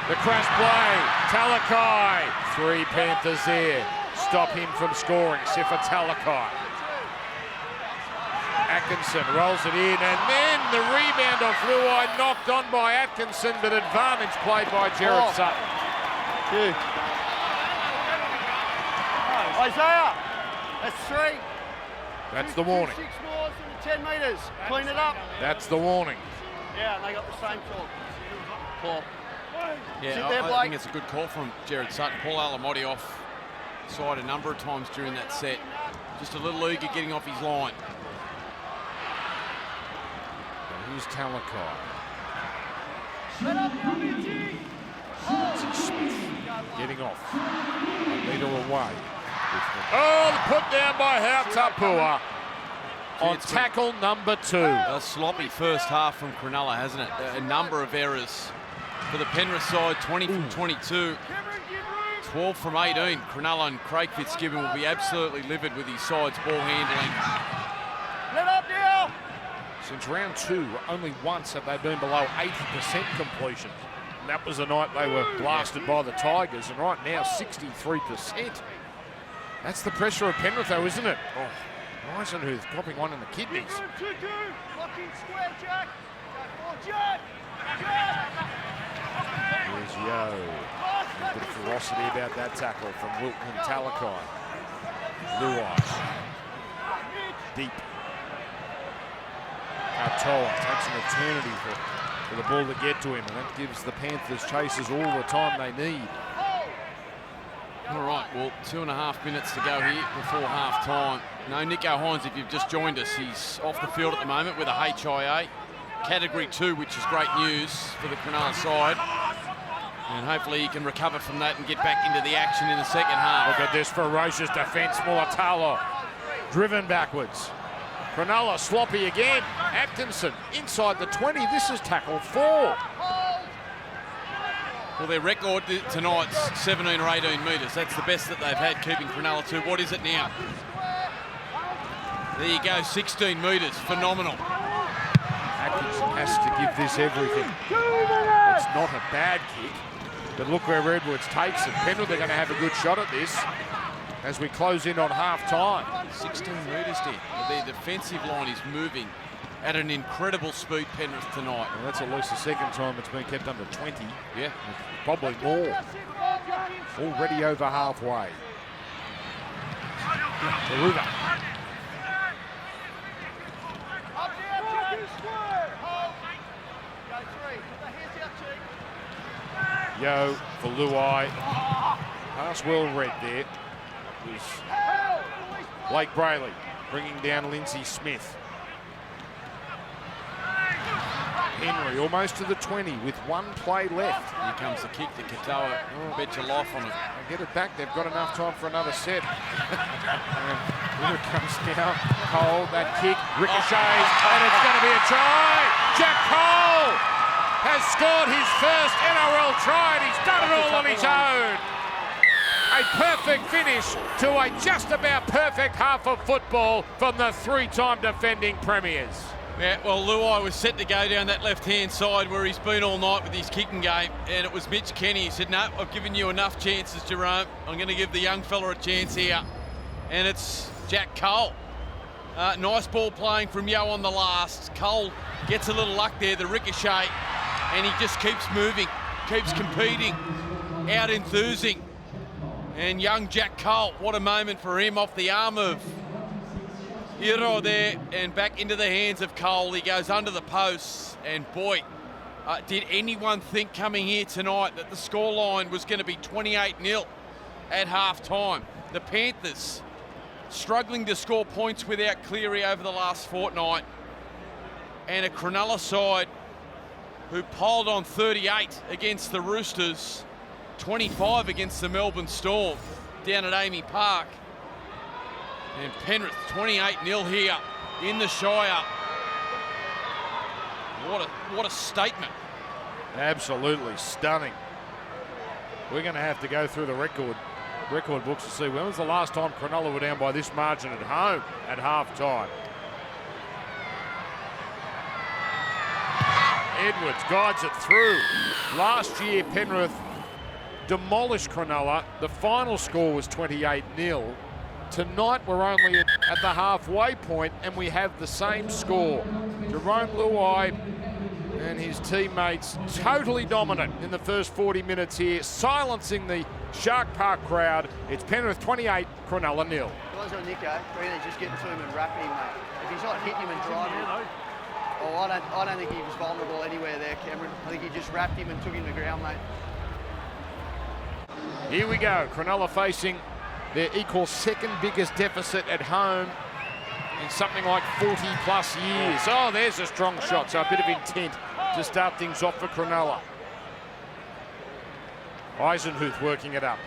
The crash play. Talakai. 3 Panthers there. Stop him from scoring. Sifa Talakai. Atkinson rolls it in, and then the rebound off Luai, knocked on by Atkinson, but advantage played by Jared Sutton. Isaiah, that's 3. That's the warning. 6 more in the 10 metres. Clean it up. That's the warning. Yeah, and they got the same call. Yeah, Sit there, I Blake. think it's a good call from Jared Sutton. Paul Alamotti off side a number of times during that set. Just a little eager getting off his line. Here's Talakai. Set up now, Minty. Smith getting off. A metre away. Oh, put down by Hautapua on tackle number 2. A sloppy first half from Cronulla, hasn't it? A number of errors for the Penrith side, 20 from 22, 12 from 18. Cronulla and Craig Fitzgibbon will be absolutely livid with his side's ball handling. Let up now. Since round 2, only once have they been below 80% completion. And that was the night they were blasted by the Tigers, and right now 63%. That's the pressure of Penrith though, isn't it? Oh, Eisenhuth popping one in the kidneys. 2-2. Lock in square, Jack. Go for Jack. Jack. Here's Yo. A bit of ferocity about that tackle from Wilton and Talakai. Luai. Deep. Atoa takes an eternity for the ball to get to him, and that gives the Panthers chasers all the time they need. All right, well, 2.5 minutes to go here before half-time. No Nico Hynes, if you've just joined us, he's off the field at the moment with a HIA. Category 2, which is great news for the Cronulla side. And hopefully he can recover from that and get back into the action in the second half. Look at this ferocious defence, Mulatalo. Driven backwards. Cronulla sloppy again. Atkinson inside the 20. This is tackle 4. Well, their record tonight's 17 or 18 metres. That's the best that they've had, keeping Cronulla to. What is it now? There you go, 16 metres. Phenomenal. Atkinson has to give this everything. It's not a bad kick, but look where Edwards takes it. Penrith are going to have a good shot at this as we close in on half-time. 16 metres, Dick. Their defensive line is moving at an incredible speed, Penrith, tonight. Well, that's at least the second time it's been kept under 20. Yeah. Probably more. Already over halfway. Garuda. Yo for Luai. Pass well read there. It was Blake Brayley bringing down Lindsay Smith. Henry almost to the 20 with 1 play left. Here comes the kick to Katoa. Oh, bet your life on it. They'll get it back. They've got enough time for another set. And here it comes now. Cole, that kick, ricochets, and it's going to be a try. Jack Cole has scored his first NRL try, and he's done it all on his own. A perfect finish to a just about perfect half of football from the 3-time defending premiers. Yeah, well, Luai was set to go down that left-hand side where he's been all night with his kicking game, and it was Mitch Kenny. He said, no, I've given you enough chances, Jerome. I'm going to give the young fella a chance here. And it's Jack Cole. Nice ball playing from Yo on the last. Cole gets a little luck there, the ricochet, and he just keeps moving, keeps competing, out enthusing. And young Jack Cole, what a moment for him off the arm of Hiro there, and back into the hands of Cole. He goes under the posts, and boy, did anyone think coming here tonight that the scoreline was going to be 28-0 at half-time? The Panthers struggling to score points without Cleary over the last fortnight, and a Cronulla side who piled on 38 against the Roosters, 25 against the Melbourne Storm down at Amy Park. And Penrith 28-0 here in the Shire. What a statement. Absolutely stunning. We're going to have to go through the record books to see when was the last time Cronulla were down by this margin at home at half-time. Edwards guides it through. Last year, Penrith demolished Cronulla. The final score was 28-0. Tonight we're only at the halfway point and we have the same score. Jerome Luai And his teammates totally dominant in the first 40 minutes here, silencing the Shark Park crowd. It's Penrith 28, Cronulla 0. Guys on Nico, really just getting to him and wrapping him, mate. If he's not hitting him and driving, I don't think he was vulnerable anywhere there, Cameron. I think he just wrapped him and took him to ground, mate. Here we go. Cronulla facing their equal second biggest deficit at home in something like 40 plus years. Oh, there's a strong shot. So a bit of intent to start things off for Cronulla. Eisenhuth working it up.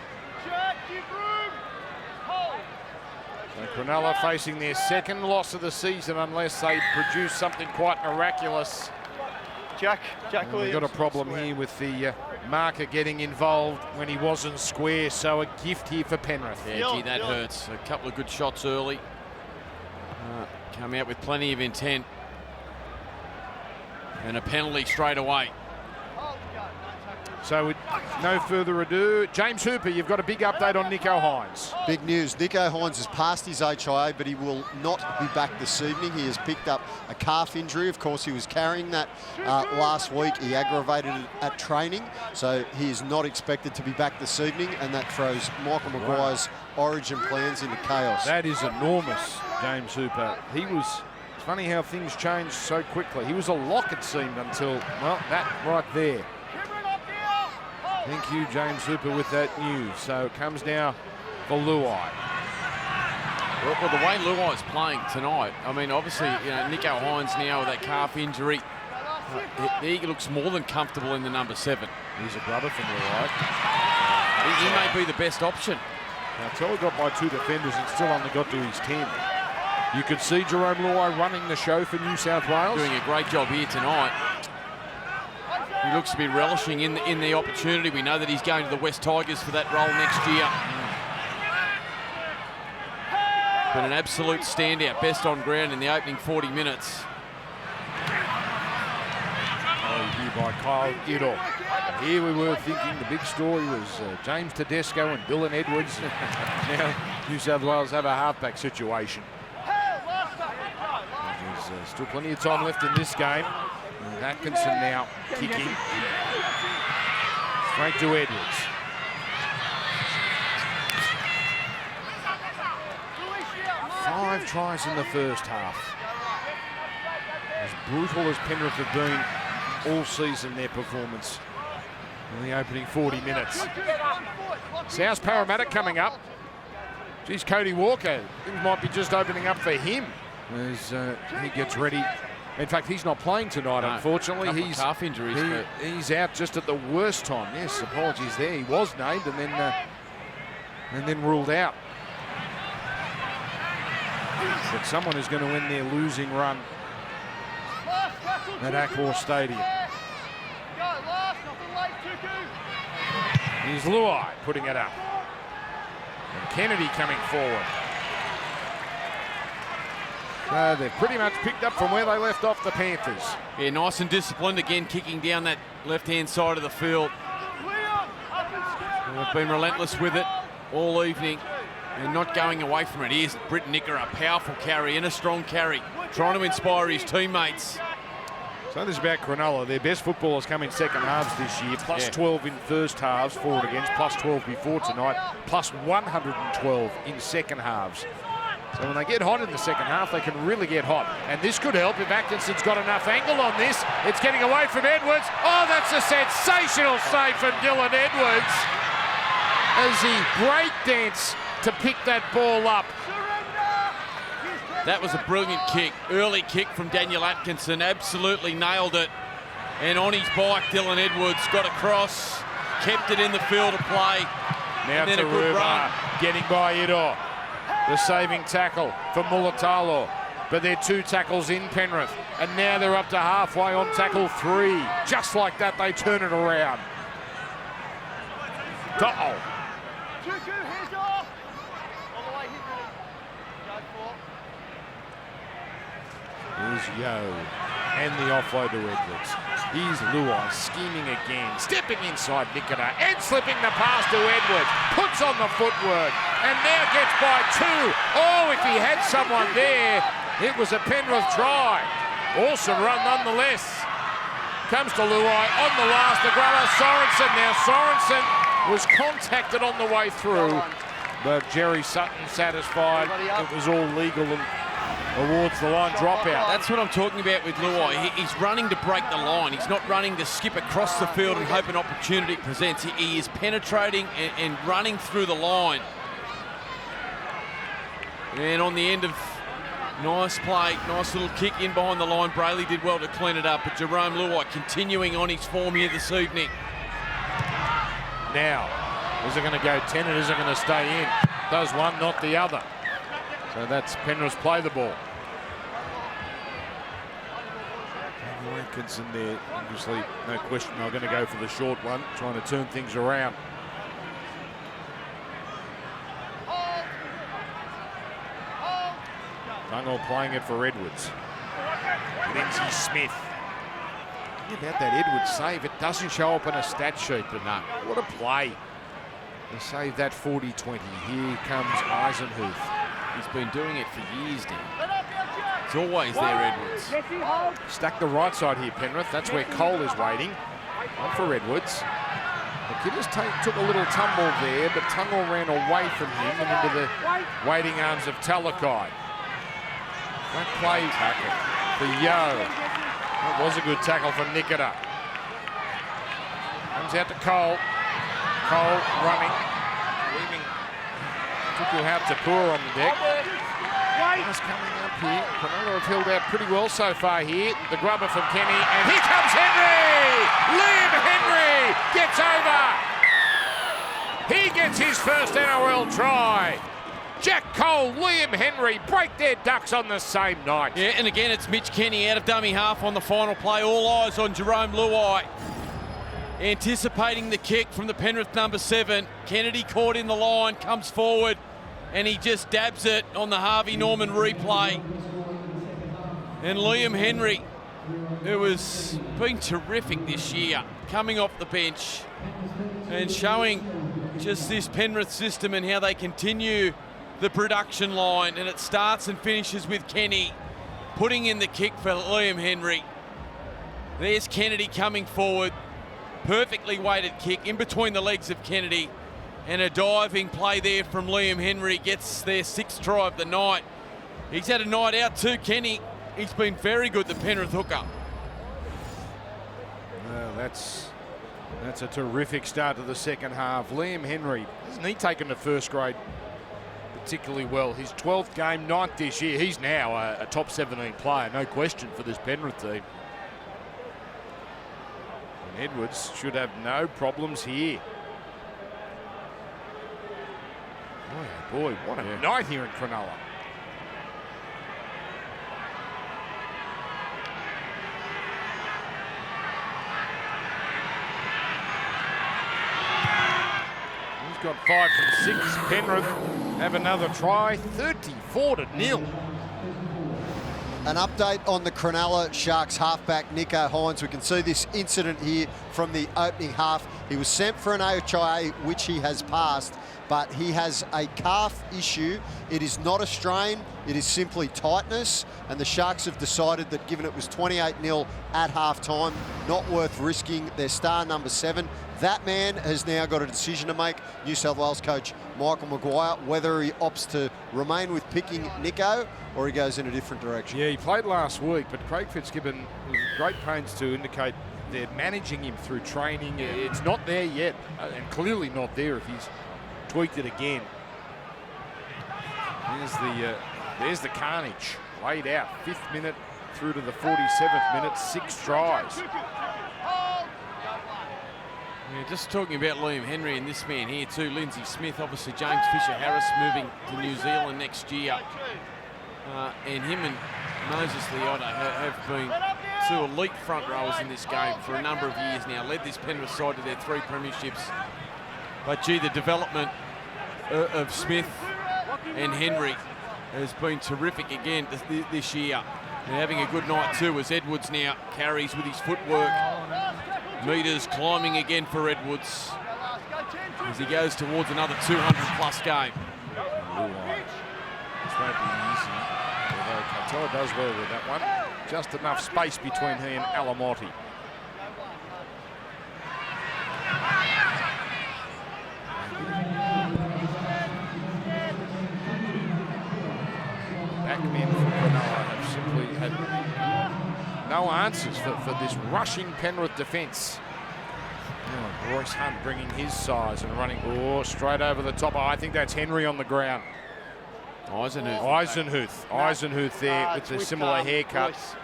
So Cronulla facing their second loss of the season unless they produce something quite miraculous. Jack We've got a problem here with the marker getting involved when he wasn't square, so a gift here for Penrith. Yeah, gee, that hurts. A couple of good shots early. Come out with plenty of intent. And a penalty straight away. So with no further ado, James Hooper, you've got a big update on Nico Hynes. Big news. Nico Hynes has passed his HIA, but he will not be back this evening. He has picked up a calf injury. Of course, he was carrying that last week. He aggravated it at training, so he is not expected to be back this evening, and that throws Michael Maguire's origin plans into chaos. That is enormous, James Hooper. It's funny how things change so quickly. He was a lock, it seemed, until, well, that right there. Thank you, James Hooper, with that news. So it comes now for Luai. Well, the way Luai's playing tonight, I mean, obviously, you know, Nico Hynes now with that calf injury, he looks more than comfortable in the number 7. He's a brother from Luai. He may be the best option. Now, Teller got by 2 defenders and still only got to his 10. You could see Jerome Luai running the show for New South Wales. Doing a great job here tonight. He looks to be relishing in the opportunity. We know that he's going to the West Tigers for that role next year. But an absolute standout, best on ground in the opening 40 minutes. Here by Kyle Idol. Here we were thinking the big story was James Tedesco and Dylan Edwards. Now New South Wales have a halfback situation. There's still plenty of time left in this game. And Atkinson now kicking. Straight to Edwards. Five tries in the first half. As brutal as Penrith have been all season, their performance in the opening 40 minutes. South Parramatta coming up. Geez, Cody Walker, things might be just opening up for him as he gets ready. In fact, he's not playing tonight, unfortunately. He's calf injuries. He's out just at the worst time. Yes, apologies there. He was named and then ruled out. But someone is going to win their losing run at Accor Stadium. Here's Luai putting it up. And Kennedy coming forward. They've pretty much picked up from where they left off, the Panthers. Yeah, nice and disciplined again, kicking down that left-hand side of the field. They've been relentless with it all evening and not going away from it. Here's Britt Nicker, a powerful carry and a strong carry, trying to inspire his teammates. So this is about Cronulla. Their best footballers come in second halves this year, plus 12 in first halves, forward against, plus 12 before tonight, plus 112 in second halves. So when they get hot in the second half, they can really get hot. And this could help if Atkinson's got enough angle on this. It's getting away from Edwards. Oh, that's a sensational save from Dylan Edwards as he breakdanced to pick that ball up. That was a brilliant kick. Early kick from Daniel Atkinson. Absolutely nailed it. And on his bike, Dylan Edwards got across, kept it in the field of play. Now and then a good run. Getting by Idor. The saving tackle for Mulatalo. But they're 2 tackles in Penrith. And now they're up to halfway on tackle 3. Just like that, they turn it around. Uh-oh. Here's Yo. And the offload to Edwards. Here's Luai scheming again. Stepping inside Nikita and slipping the pass to Edwards. Puts on the footwork and now gets by 2. Oh, if he had someone there, it was a Penrith try. Awesome run nonetheless. Comes to Luai on the last, the grubber, Sorensen. Now Sorensen was contacted on the way through, but Jerry Sutton satisfied it was all legal and awards the line dropout. That's what I'm talking about with Luai. He's running to break the line. He's not running to skip across the field and hope an opportunity presents. He is penetrating and running through the line. And on the end of nice play, nice little kick in behind the line. Brayley did well to clean it up, but Jerome Luai continuing on his form here this evening. Now, is it going to go 10 and is it going to stay in? Does one, not the other. So that's Penrith play the ball. Atkinson there, obviously, no question, they're going to go for the short one, trying to turn things around. Tungle playing it for Edwards. Lindsay Smith. Think about that Edwards save. It doesn't show up on a stat sheet, but no. What a play. To save that 40-20. Here comes Eisenhuth. He's been doing it for years now. It's always there, Edwards. Stuck the right side here, Penrith. That's where Cole is waiting. On for Edwards. The Kidders took a little tumble there, but Tungle ran away from him and into the waiting arms of Talakai. That play tackle for Yo. That was a good tackle for Nikita. Comes out to Cole. Cole running. Leaving Tukuhau Tapura on the deck. Just coming up here. Cronulla have held out pretty well so far here. The grubber from Kenny. And here comes Henry! Liam Henry gets over. He gets his first NRL try. Jack Cole, Liam Henry break their ducks on the same night. Yeah, and again, it's Mitch Kenny out of dummy half on the final play. All eyes on Jerome Luai. Anticipating the kick from the Penrith number 7. Kennedy caught in the line, comes forward, and he just dabs it on the Harvey Norman replay. And Liam Henry, who has been terrific this year, coming off the bench and showing just this Penrith system and how they continue the production line, and it starts and finishes with Kenny putting in the kick for Liam Henry. There's Kennedy coming forward. Perfectly weighted kick in between the legs of Kennedy, and a diving play there from Liam Henry gets their 6th try of the night. He's had a night out too, Kenny. He's been very good, the Penrith hooker. Well, that's a terrific start to the second half. Liam Henry, hasn't he taken to first grade particularly well? His 12th game, 9th this year. He's now a top 17 player, no question, for this Penrith team. And Edwards should have no problems here. Boy, oh boy, what a night here in Cronulla. He's got 5 from 6. Penrith have another try, 34-0. An update on the Cronulla Sharks halfback Nicho Hynes. We can see this incident here from the opening half. He was sent for an AHIA, which he has passed, but he has a calf issue. It is not a strain, it is simply tightness, and the Sharks have decided that given it was 28-0 at half-time, not worth risking their star number 7. That man has now got a decision to make. New South Wales coach Michael Maguire, whether he opts to remain with picking Nicho or he goes in a different direction. Yeah, he played last week, but Craig Fitzgibbon was great pains to indicate they're managing him through training. It's not there yet, and clearly not there if he's tweaked it again. There's the carnage laid out. 5th minute through to the 47th minute, 6 tries. Yeah, just talking about Liam Henry and this man here too, Lindsay Smith, obviously James Fisher-Harris moving to New Zealand next year. And him and Moses Leota have been 2 elite front rowers in this game for a number of years now, led this Penrith side to their 3 premierships. But gee, the development of Smith and Henry has been terrific again this year. And having a good night too as Edwards now carries with his footwork. Metres climbing again for Edwards as he goes towards another 200-plus game. This won't be easy, although Katoa does well with that one. Just enough space between he and Alamotti. men from Cronulla have simply had no answers for this rushing Penrith defence. Oh, Royce Hunt bringing his size and running straight over the top. I think that's Henry on the ground. Eisenhuth there with a similar haircut. Royce.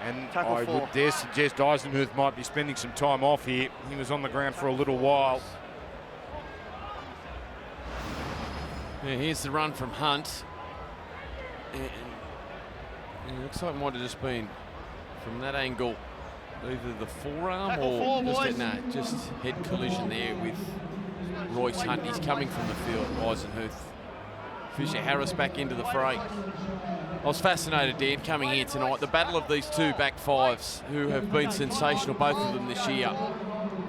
And Tackle I 4. would dare suggest Eisenhuth might be spending some time off here. He was on the ground for a little while. Yeah, here's the run from Hunt. And it looks like it might have just been from that angle, either the forearm or just head collision there with Royce Hunt. He's coming from the field, Eisenhuth. Fisher Harris back into the fray. I was fascinated, Dan, coming here tonight. The battle of these two back fives who have been sensational, both of them this year.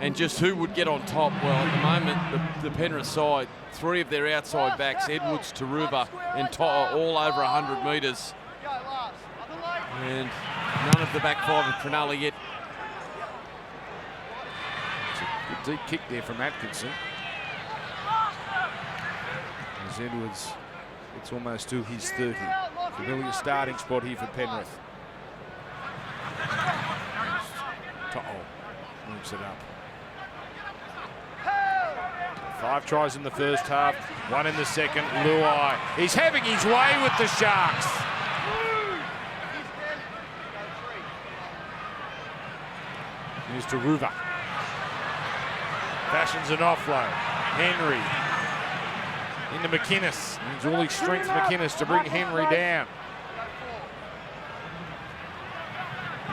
And just who would get on top? Well, at the moment, the Penrith side, 3 of their outside backs, Edwards, Taruva and To'a, all over 100 metres. And none of the back 5 of Cronulla yet. It's a good deep kick there from Atkinson. As Edwards, it's almost to his 30. Familiar starting spot here for Penrith. To'a moves it up. 5 tries in the first half, 1 in the second. Luai, he's having his way with the Sharks. Here's Taruva. Fashions an offload. Henry into McInnes. Needs all his strength, McInnes, to bring Henry down.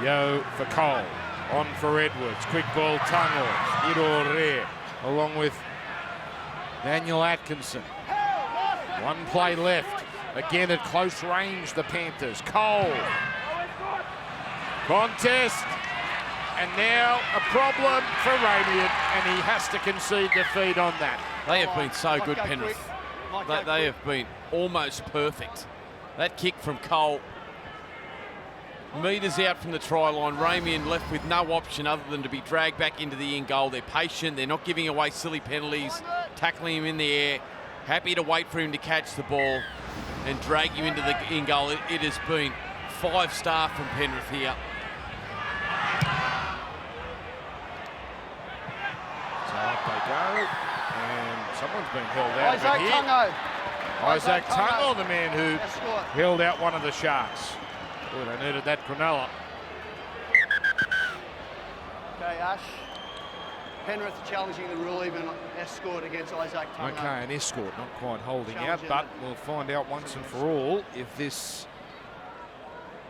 Yo for Cole. On for Edwards. Quick ball, Tungle. Irore along with Daniel Atkinson. 1 play left. Again at close range, the Panthers. Cole. Contest. And now a problem for Radiant, and he has to concede defeat on that. They have been so good, Penrith. They have been almost perfect. That kick from Cole, metres out from the try line. Ramian left with no option other than to be dragged back into the in-goal. They're patient. They're not giving away silly penalties, tackling him in the air, happy to wait for him to catch the ball and drag him into the in-goal. It has been 5-star from Penrith here. Up they go, and someone's been held out. Isaac Tungo, the man who held out one of the Sharks. Boy, they needed that Cronulla. Okay, Ash. Penrith challenging the rule, even escort against Isaac Tungo. Okay, an escort, not quite holding out, but we'll find out once and for all if this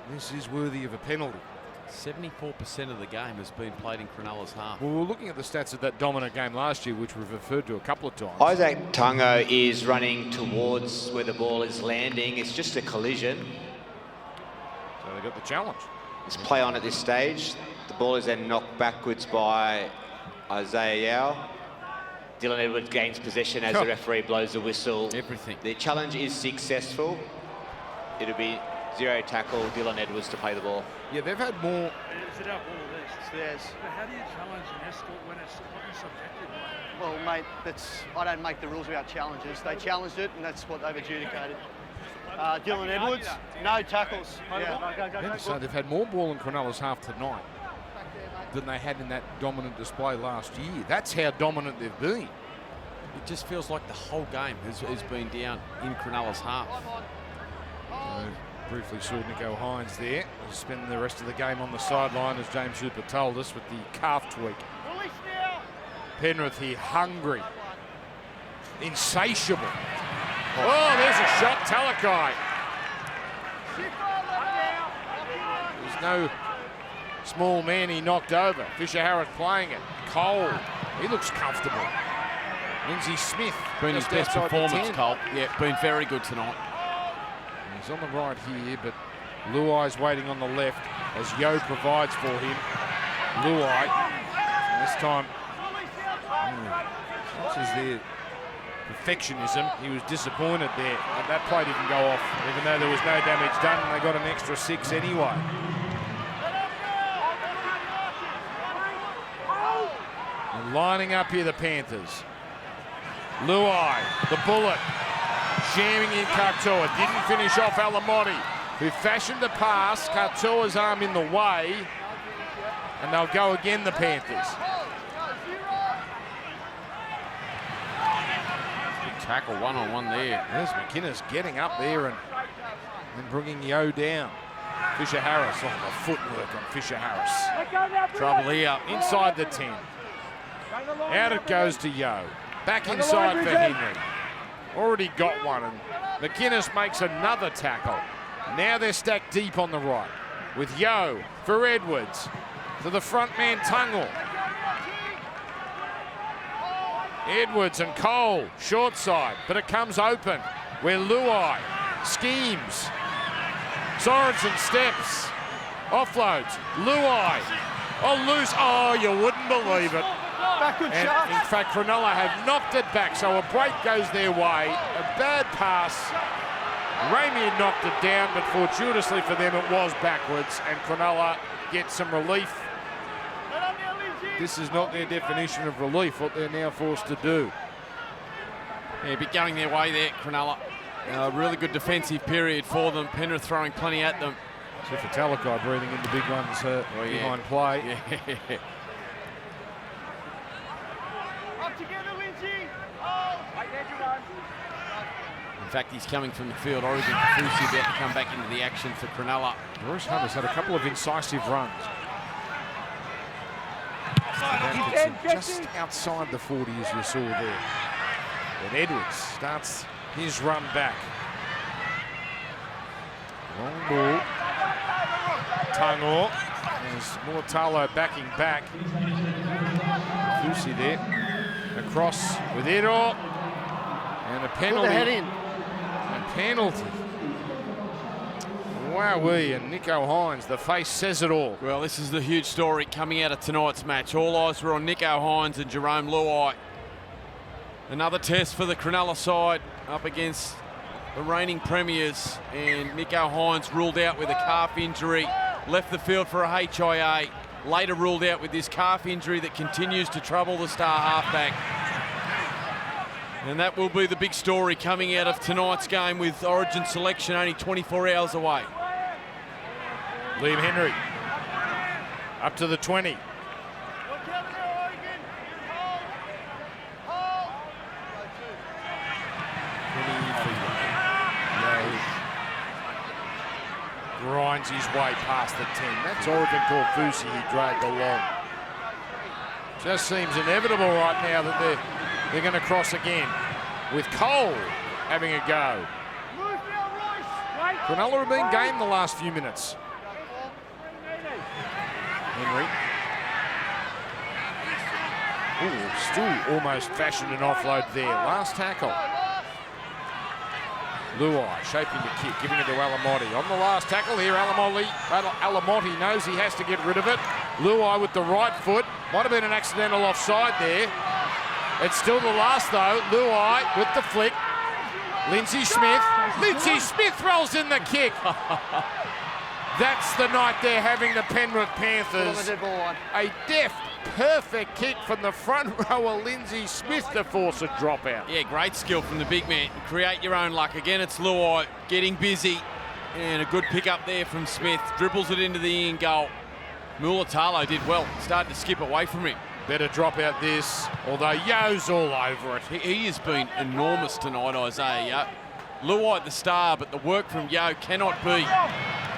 is worthy of a penalty. 74% of the game has been played in Cronulla's half. Well, we're looking at the stats of that dominant game last year, which we've referred to a couple of times. Isaac Tungo is running towards where the ball is landing. It's just a collision. So they got the challenge. It's play on at this stage. The ball is then knocked backwards by Isaiah Yao. Dylan Edwards gains possession as the referee blows the whistle. Everything. The challenge is successful. It'll be 0 tackle, Dylan Edwards to play the ball. Yeah, they've had more. Is it our ball or this? It's theirs. But how do you challenge an escort when it's not subjective? Well, mate, I don't make the rules about challenges. They challenged it, and that's what they've adjudicated. Dylan Edwards, no tackles. Yeah. So they've had more ball in Cronulla's half tonight than they had in that dominant display last year. That's how dominant they've been. It just feels like the whole game has been down in Cronulla's half. Briefly saw Nico Hynes there. He'll spend the rest of the game on the sideline, as James Hooper told us, with the calf tweak. Penrith here, hungry, insatiable. Oh, there's a shot, Talakai. There's no small man he knocked over. Fisher Harris playing it. Cole, he looks comfortable. Lindsay Smith. Been his best performance, Cole. Yeah, been very good tonight. He's on the right here, but Luai's waiting on the left as Yo provides for him. Luai, this time, this is their perfectionism. He was disappointed there. That play didn't go off, even though there was no damage done, and they got an extra 6 anyway. And lining up here, the Panthers. Luai, the bullet. Jamming in Katoa, didn't finish off Alamotti. who fashioned the pass. Katoa's arm in the way, and they'll go again, the Panthers. Good tackle, one-on-one there. There's McInnes getting up there and bringing Yo down. Fisher Harris, the footwork on Fisher Harris. Trouble here. Inside the 10. Out it goes to Yo. Back inside for Henry. Already got one, and McInnes makes another tackle. Now they're stacked deep on the right with Yo for Edwards. To the front man, Tungle. Edwards and Cole, short side, but it comes open where Luai schemes. Sorensen steps, offloads, Luai. Oh, loose. Oh, you wouldn't believe it. Backward And shot. in fact, Cronulla have knocked it back, so a break goes their way. A bad pass. Ramey had knocked it down, but fortuitously for them, it was backwards, and Cronulla gets some relief. This is not their definition of relief, what they're now forced to do. Yeah, a bit going their way there, Cronulla. Really good defensive period for them. Penrith throwing plenty at them. Talakai breathing into big ones behind play. Yeah. Up together, Lindsay. In fact, he's coming from the field. Oregon Kafusi about to come back into the action for Cronulla. Bruce Hunter's had a couple of incisive runs. Just outside the 40, as you saw there. And Edwards starts his run back. Long ball. Tungle. There's Muatalo backing back. Lucy there. Across with Edo. And a penalty. Put the head in. A penalty. Wowee, and Nico Hynes, the face says it all. Well, this is the huge story coming out of tonight's match. All eyes were on Nico Hynes and Jerome Luai. Another test for the Cronulla side up against the reigning premiers, and Nico Hynes ruled out with a calf injury, left the field for a HIA, later ruled out with this calf injury that continues to trouble the star halfback. And that will be the big story coming out of tonight's game, with Origin selection only 24 hours away. Liam Henry up to the 20. Grinds his way past the 10. That's Oregon Corfusi he dragged along. Just seems inevitable right now that they're going to cross again, with Cole having a go. Cronulla have been game the last few minutes. Henry. Ooh, still almost fashioned an offload there. Last tackle. Luai shaping the kick, giving it to Alamotti. On the last tackle here, Alamotti knows he has to get rid of it. Luai with the right foot. Might have been an accidental offside there. It's still the last though. Luai with the flick. Lindsay Smith. Lindsay Smith rolls in the kick. That's the night they're having, the Penrith Panthers. A deft, perfect kick from the front rower, Lindsay Smith, to force a dropout. Yeah, great skill from the big man. Create your own luck. Again, it's Luai getting busy. And a good pick up there from Smith. Dribbles it into the in goal. Mulatalo did well. Started to skip away from him. Better drop out this, although Yo's all over it. He has been enormous tonight, Isaiah. Luai the star, but the work from Yo cannot be.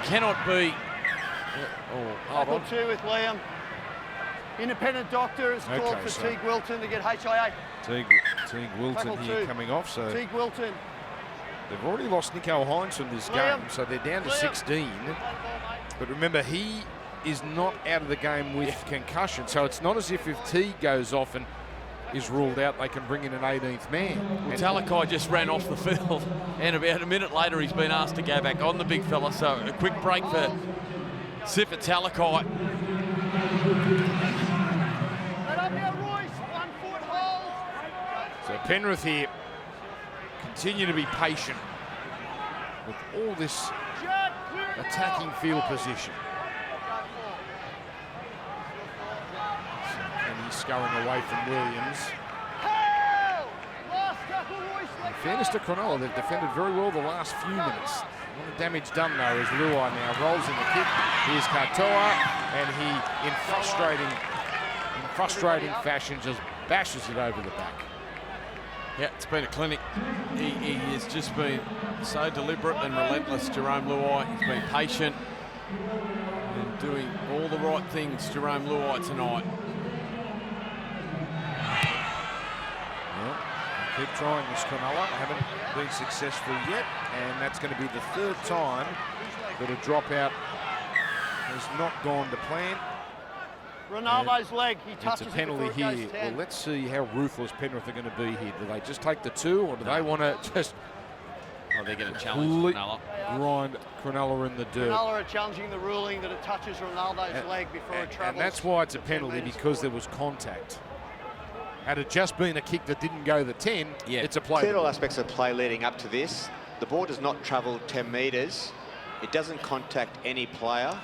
Tackle 2 with Liam. Independent doctor has called for so Teague Wilton to get HIA. Teague Wilton Tackle here 2. coming off, so Teague Wilton. they've already lost Nico Hynes from this game, so they're down to 16. But remember, he is not out of the game with concussion, so it's not as if Teague goes off and is ruled out, they can bring in an 18th man. Well, Talakai just ran off the field, and about a minute later he's been asked to go back on, the big fella. So a quick break for Sifa Talakai. So Penrith here continue to be patient with all this attacking field position. And he's scurrying away from Williams. In fairness to Cronulla, they've defended very well the last few minutes. Well, the damage done though is Luai now rolls in the kick. Here's Katoa, and he, in frustrating fashion, just bashes it over the back. Yeah, it's been a clinic. He has just been so deliberate and relentless, Jerome Luai. He's been patient and doing all the right things, Jerome Luai, tonight. Well, keep trying this Cronulla. Haven't been successful yet, and that's going to be the third time that a dropout has not gone to plan. Ronaldo's leg, he It's touches a penalty it before it here. goes 10. Well, let's see how ruthless Penrith are going to be here. Do they just take the 2, or do they want to just They're going to challenge Cronulla. grind Cronulla in the dirt? Cronulla are challenging the ruling that it touches Ronaldo's leg before it travels. And that's why it's a 10 penalty, metres because there forward. was contact. Had it just been a kick that didn't go the 10, it's a play. Cleared all aspects of play leading up to this. The ball does not travel 10 metres. It doesn't contact any player.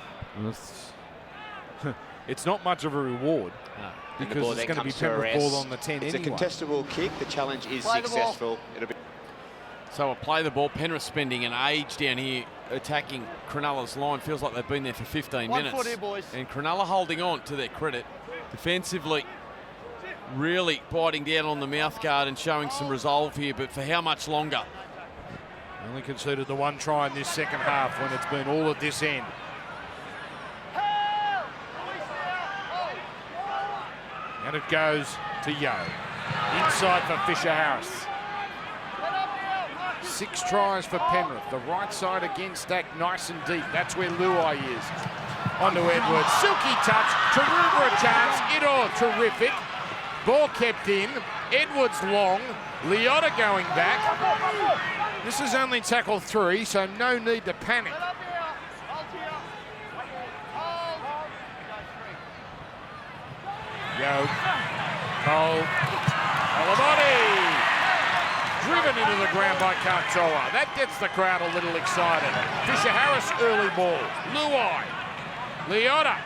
It's not much of a reward, And the because ball it's then going to be comes to a Penrith ball rest. on the 10 It's anyway. a contestable kick. The challenge is Play the ball. successful. It'll be So we'll play the ball. Penrith spending an age down here attacking Cronulla's line. Feels like they've been there for 15 1 minutes. foot here, boys. And Cronulla holding on, to their credit. Defensively, really biting down on the mouth guard and showing some resolve here, but for how much longer? Only conceded the 1 try in this second half when it's been all at this end. And it goes to Yo. Inside for Fisher-Harris. 6 tries for Penrith. The right side again stacked nice and deep. That's where Luai is. On to Edwards. Silky touch. Taruba a chance. It terrific. Ball kept in. Edwards long. Leota going back. This is only tackle 3, so no need to panic. Yo. Cole. Alamoti. Driven into the ground by Katoa. That gets the crowd a little excited. Fisher-Harris early ball. Luai. Leota.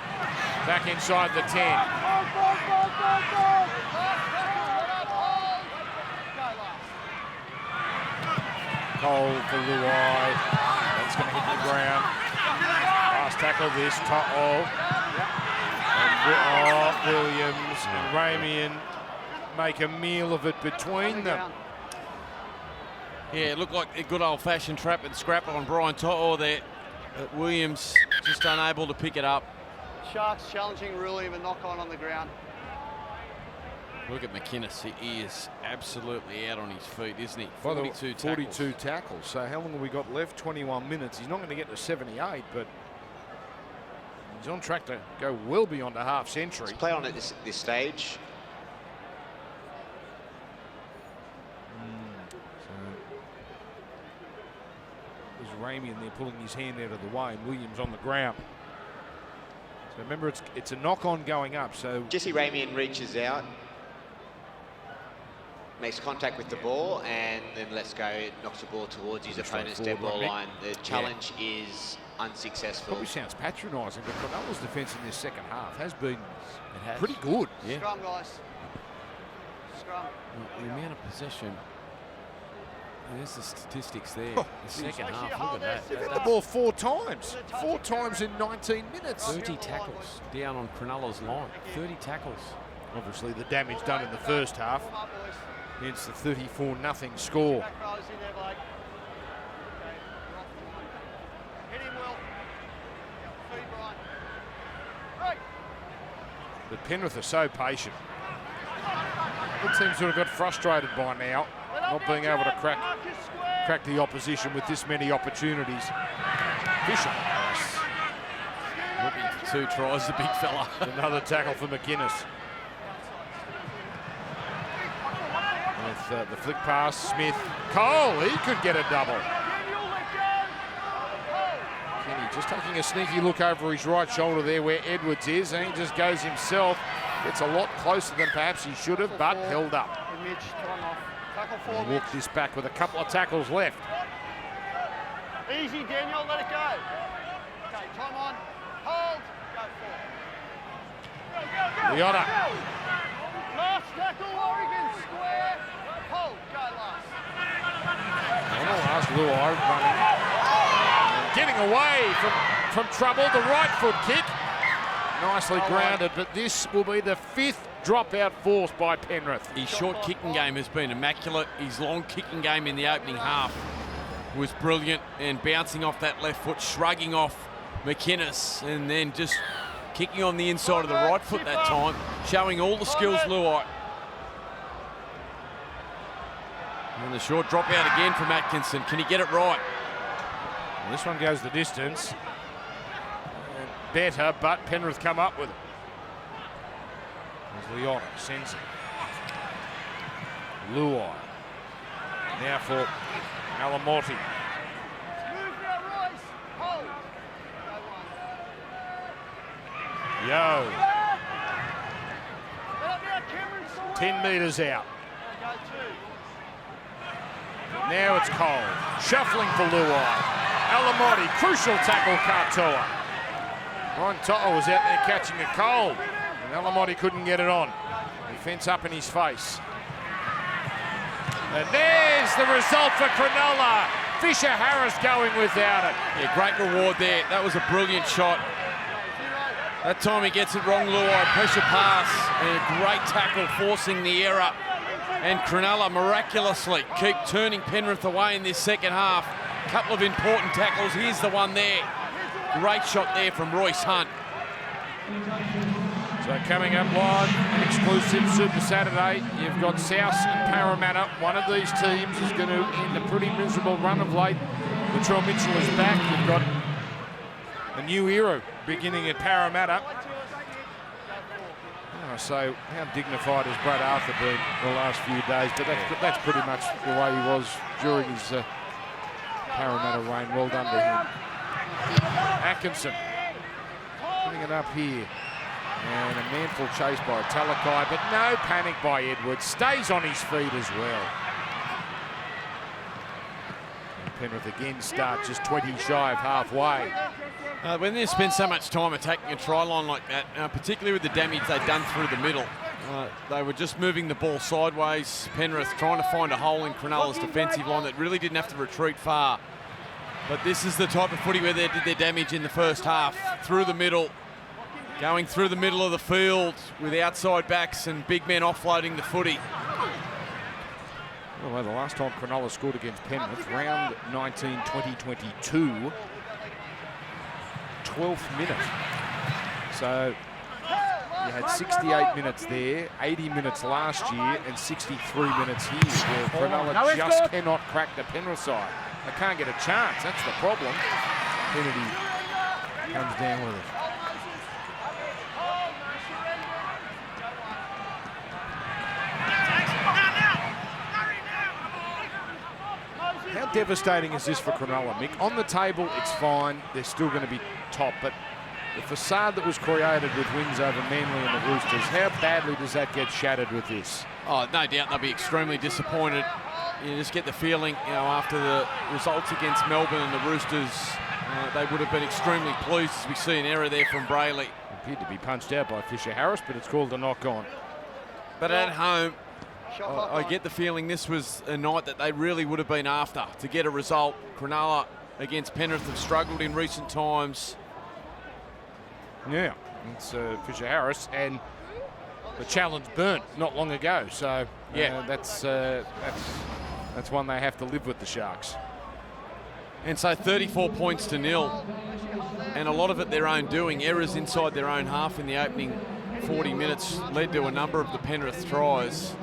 Back inside the 10. Cole for Luai. That's going to hit the ground. Last tackle this. And Williams and Ramian make a meal of it between them. Yeah, it looked like a good old-fashioned trap and scrap on Brian To'o there. But Williams just unable to pick it up. Sharks challenging Ruli of a knock-on the ground. Look at McInnes. He is absolutely out on his feet, isn't he? By the way, 42 tackles. So how long have we got left? 21 minutes. He's not going to get to 78, but he's on track to go well beyond a half century. Let's play on at this stage. There's Ramian there pulling his hand out of the way, and Williams on the ground. So remember, it's a knock-on going up. So Jesse Ramian reaches out, makes contact with the ball, and then lets go, knocks the ball towards his opponent's dead ball line. The challenge is unsuccessful. probably sounds patronising, but Cronulla's defence in this second half has been pretty good. Yeah. Scrum, guys. Scrum. The amount of possession. There's the statistics there. The second half, look at that. They've had the ball 4 times. 4 times in 19 minutes. 30 tackles down on Cronulla's line. 30 tackles. Obviously, the damage done in the first half. Come up, boys. Hence the 34-0 score. Back rows in there, Blake. Okay, you're off the line. Hit him, Will. Feed Brian. Right. But Penrith are so patient. It seems to have got frustrated by now, not being able to crack the opposition with this many opportunities. Fisher. Looking for 2 tries, the big fella. Another tackle for McInnes. With the flick pass, Smith. Cole, he could get a double. Kenny just taking a sneaky look over his right shoulder there where Edwards is, and he just goes himself. Gets a lot closer than perhaps he should have, but held up. Mitch, time off. Tackle 4, And Mitch. walked this back with a couple of tackles left. Easy, Daniel, let it go. Okay, time on. Hold. Go 4. Leota. Last tackle, Oregon, square. Hold, go last. On the last, Luai running. getting away from trouble. The right foot kick. Nicely grounded, but this will be the 5th dropout forced by Penrith. His short kicking game has been immaculate. His long kicking game in the opening half was brilliant, and bouncing off that left foot, shrugging off McInnes, and then just kicking on the inside of the right foot that time, showing all the skills, Luai. And the short dropout again from Atkinson. Can he get it right? Well, this one goes the distance. Better, but Penrith come up with it. There's Leon, sends it. Luai. Now for Alamotti. Yo. 10 metres out. Now it's Cole. Shuffling for Luai. Alamotti, crucial tackle, Katoa. Ron Toto was out there catching a cold, and Alamotti couldn't get it on. Defence up in his face. And there's the result for Cronulla. Fisher Harris going without it. Yeah, great reward there. That was a brilliant shot. That time he gets it wrong, Luai. Pressure pass and a great tackle forcing the error. And Cronulla miraculously keep turning Penrith away in this second half. Couple of important tackles. Here's the one there. Great shot there from Royce Hunt. So coming up live, an exclusive Super Saturday, you've got South and Parramatta. One of these teams is going to end a pretty miserable run of late. Latrell Mitchell is back. You've got a new era beginning at Parramatta. So how dignified has Brad Arthur been the last few days? But that's pretty much the way he was during his Parramatta reign. Well done to him. Atkinson putting it up here. And a manful chase by Talakai, but no panic by Edwards. Stays on his feet as well. And Penrith again start just 20 shy of halfway. When they spend so much time attacking a try line like that, particularly with the damage they've done through the middle, they were just moving the ball sideways. Penrith trying to find a hole in Cronulla's defensive line that really didn't have to retreat far. But this is the type of footy where they did their damage in the first half. Through the middle, going through the middle of the field with outside backs and big men offloading the footy. Well, the last time Cronulla scored against Penrith, round 19, 2022, 12th minute. So you had 68 minutes there, 80 minutes last year, and 63 minutes here, where Cronulla just cannot crack the Penrith side. They can't get a chance, that's the problem. Kennedy comes down with it. How devastating is this for Cronulla, Mick? On the table, it's fine. They're still going to be top, but the facade that was created with wins over Manly and the Roosters, how badly does that get shattered with this? Oh, no doubt they'll be extremely disappointed. You just get the feeling, you know, after the results against Melbourne and the Roosters, they would have been extremely pleased as we see an error there from Brayley. Appeared to be punched out by Fisher Harris, but it's called a knock-on. But at home, I get the feeling this was a night that they really would have been after to get a result. Cronulla against Penrith have struggled in recent times. Yeah, it's Fisher Harris, and the challenge burnt not long ago. So yeah, that's one they have to live with, the Sharks. And so 34 points to 0, and a lot of it their own doing. Errors inside their own half in the opening 40 minutes led to a number of the Penrith tries.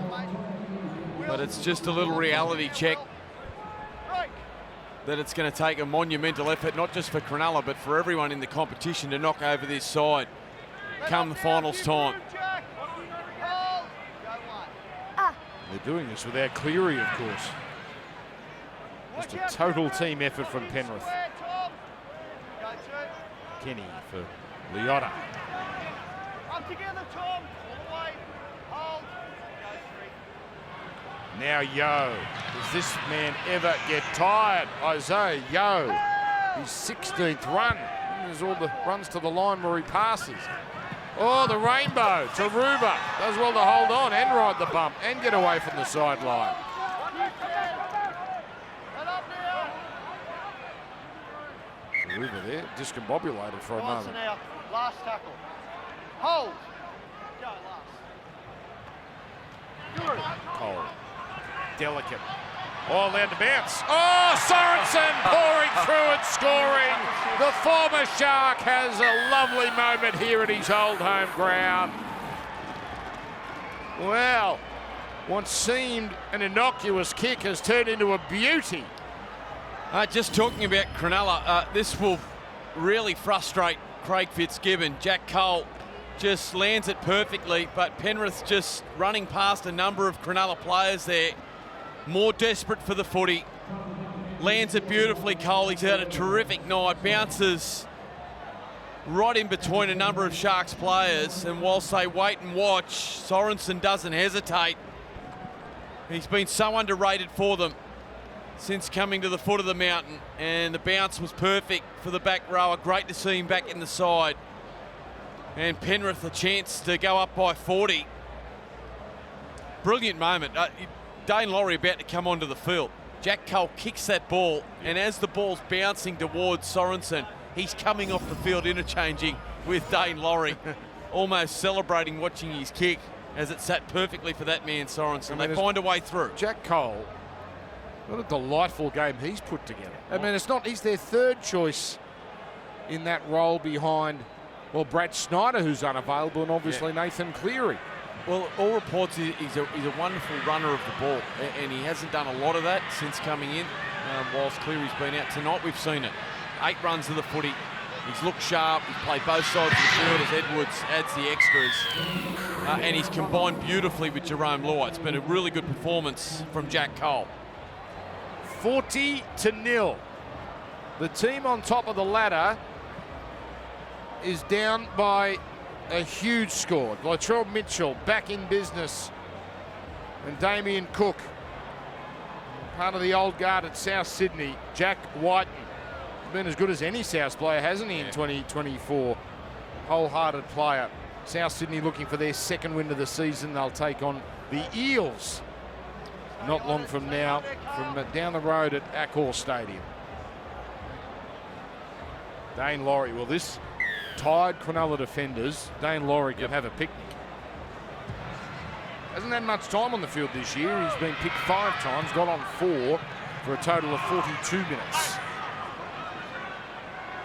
But it's just a little reality check that it's going to take a monumental effort, not just for Cronulla, but for everyone in the competition to knock over this side come the finals time. They're doing this without Cleary, of course. Just a total team effort from Penrith. Kenny for Leota. Now Yo. Does this man ever get tired? Isaiah Yo. His 16th run. There's all the runs to the line where he passes. Oh, the rainbow. Taruba does well to hold on and ride the bump and get away from the sideline. Over there, discombobulated for a Right, so moment. now, last tackle. Hold. Go, last. Cole. Delicate. Oh, allowed to bounce. Oh, Sorensen pouring through and scoring. The former Shark has a lovely moment here at his old home ground. Well, what seemed an innocuous kick has turned into a beauty. Just talking about Cronulla, this will really frustrate Craig Fitzgibbon. Jack Cole just lands it perfectly, but Penrith just running past a number of Cronulla players there. More desperate for the footy. Lands it beautifully, Cole. He's had a terrific night. Bounces right in between a number of Sharks players, and whilst they wait and watch, Sorensen doesn't hesitate. He's been so underrated for them since coming to the foot of the mountain, and the bounce was perfect for the back rower. Great to see him back in the side. And Penrith a chance to go up by 40. Brilliant moment. Dane Laurie about to come onto the field. Jack Cole kicks that ball, and as the ball's bouncing towards Sorensen, he's coming off the field interchanging with Dane Laurie, almost celebrating watching his kick as it sat perfectly for that man, Sorensen. They find a way through. Jack Cole, what a delightful game he's put together. I mean, he's their third choice in that role behind, well, Brad Snyder, who's unavailable, and obviously Nathan Cleary. Well, all reports he's a wonderful runner of the ball, and he hasn't done a lot of that since coming in, whilst Cleary's been out. Tonight we've seen it. 8 runs of the footy. He's looked sharp. He's played both sides of the field as Edwards adds the extras. And he's combined beautifully with Jerome Luai. It's been a really good performance from Jack Cole. 40-0. The team on top of the ladder is down by a huge score. Latrell Mitchell back in business, and Damien Cook, part of the old guard at South Sydney. Jack Whiten, been as good as any South player, hasn't he, in 2024? Wholehearted player. South Sydney looking for their second win of the season. They'll take on the Eels not long from now, from down the road at Accor Stadium. Dane Laurie, well, this tired Cronulla defenders, Dane Laurie could have a picnic. Hasn't had much time on the field this year. He's been picked 5 times, got on 4 for a total of 42 minutes.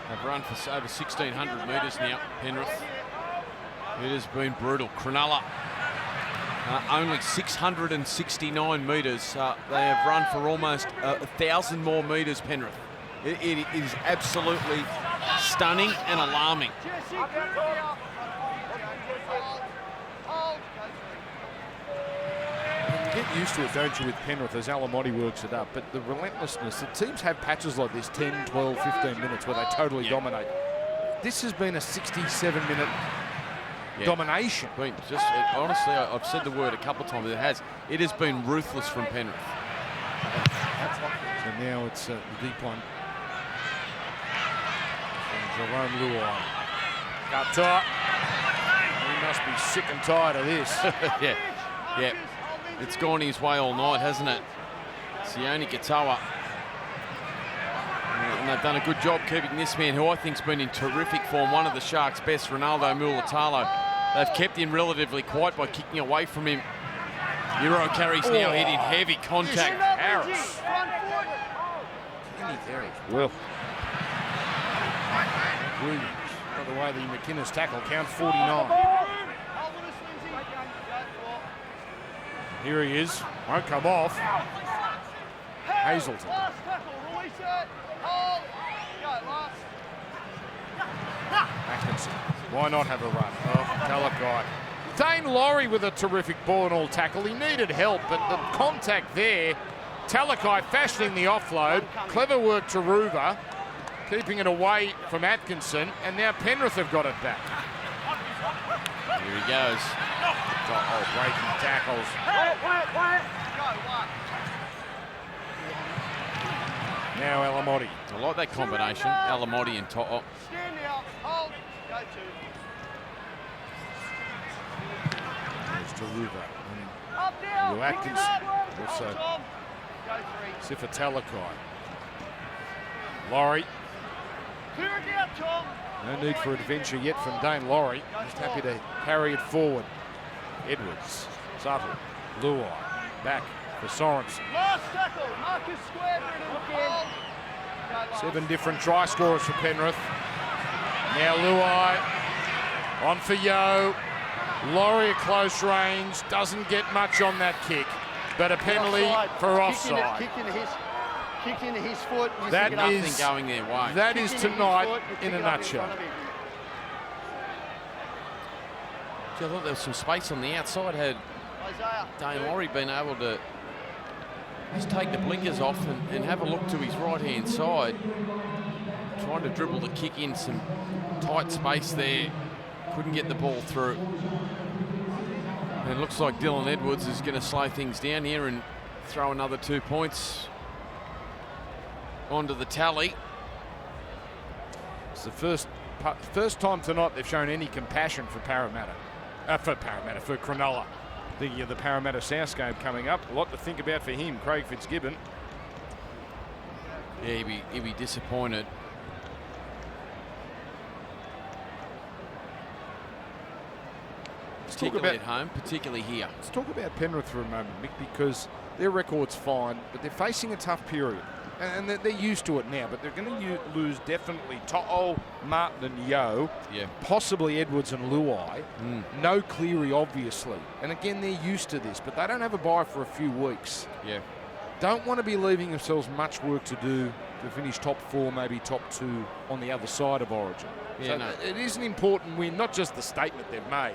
They've run for over 1,600 metres now, Penrith. It has been brutal. Cronulla, only 669 metres. They have run for almost 1,000 more metres, Penrith. It is absolutely stunning and alarming. Get used to it, don't you, with Penrith as Alamotti works it up. But the relentlessness, the teams have patches like this, 10, 12, 15 minutes where they totally dominate. This has been a 67-minute domination. Honestly, I've said the word a couple of times. It has been ruthless from Penrith. So now it's the deep one. Jerome Luai. Cut tight. He must be sick and tired of this. Yeah. It's gone his way all night, hasn't it? Sione Katoa. And they've done a good job keeping this man, who I think's been in terrific form, one of the Sharks' best, Ronaldo Mulitalo. They've kept him relatively quiet by kicking away from him. Euro carries now hitting heavy contact. Harris. Well, Williams. By the way, the McInnes tackle count 49. Here he is. Won't come off. Hazelton. Atkinson. Why not have a run? Oh, Talakai. Dane Laurie with a terrific ball and all tackle. He needed help, but the contact there. Talakai fashioning the offload. Clever work to Ruva, keeping it away from Atkinson, and now Penrith have got it back. Here he goes. Oh, breaking tackles. Now Alamotti. I like that combination, Alamotti and To'o. Stand out, hold, go There's to Ruva. Up now. Will Atkinson. Also Sifa Talakai. Laurie. No need for adventure yet from Dane Laurie. Just happy to carry it forward. Edwards, Subtle, Luai, back for Sorensen. 7 different try scorers for Penrith. Now Luai on for Yo. Laurie at close range, doesn't get much on that kick, but a penalty for offside. Kicked into his foot. That Nothing is going their way. That is tonight in a nutshell. I thought there was some space on the outside. Had Dane Laurie been able to just take the blinkers off and have a look to his right-hand side, trying to dribble the kick in some tight space there, couldn't get the ball through. And it looks like Dylan Edwards is going to slow things down here and throw another 2 points onto the tally. It's the first time tonight they've shown any compassion for for Cronulla. Thinking of the Parramatta South game coming up. A lot to think about for him, Craig Fitzgibbon. Yeah, he'd be disappointed. Particularly at home, particularly here. Let's talk about Penrith for a moment, Mick, because their record's fine, but they're facing a tough period. And they're used to it now, but they're going to lose definitely To'o, Martin and Yo, possibly Edwards and Luai. No Cleary, obviously. And again, they're used to this, but they don't have a bye for a few weeks. Yeah. Don't want to be leaving themselves much work to do to finish top 4, maybe top 2 on the other side of Origin. Yeah, so it is an important win, not just the statement they've made,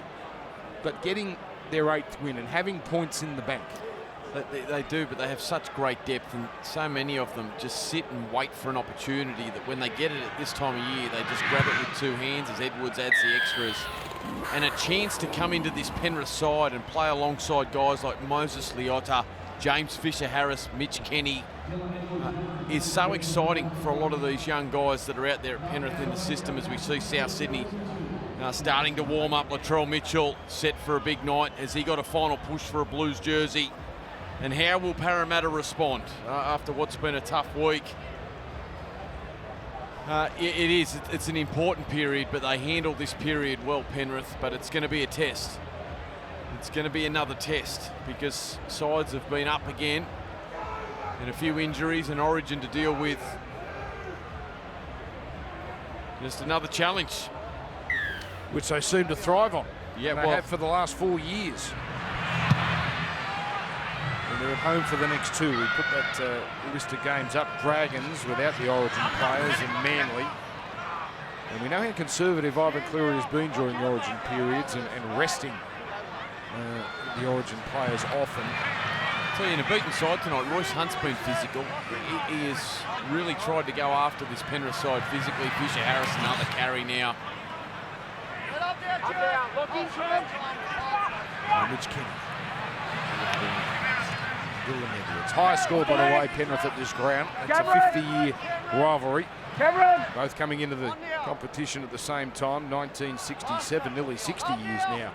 but getting their 8th win and having points in the bank. They do, but they have such great depth, and so many of them just sit and wait for an opportunity that when they get it at this time of year, they just grab it with 2 hands as Edwards adds the extras. And a chance to come into this Penrith side and play alongside guys like Moses Leota, James Fisher-Harris, Mitch Kenny is so exciting for a lot of these young guys that are out there at Penrith in the system, as we see South Sydney starting to warm up. Latrell Mitchell set for a big night as he got a final push for a Blues jersey. And how will Parramatta respond after what's been a tough week? It's an important period, but they handle this period well, Penrith, but it's going to be a test. It's going to be another test because sides have been up again and a few injuries and Origin to deal with. Just another challenge. Which they seem to thrive on. Yeah, they have for the last 4 years. And they're at home for the next 2. We put that list of games up. Dragons without the Origin players and Manly. And we know how conservative Ivan Cleary has been during the Origin periods and resting the Origin players often. I'll tell you, in a beaten side tonight, Royce Hunt's been physical. He has really tried to go after this Penrith side physically. Fisher-Harris, another carry now. Mitch Kenny. Dylan Edwards. Highest score, by the way, Penrith at this ground. It's a 50-year rivalry. Both coming into the competition at the same time, 1967, nearly 60 years now.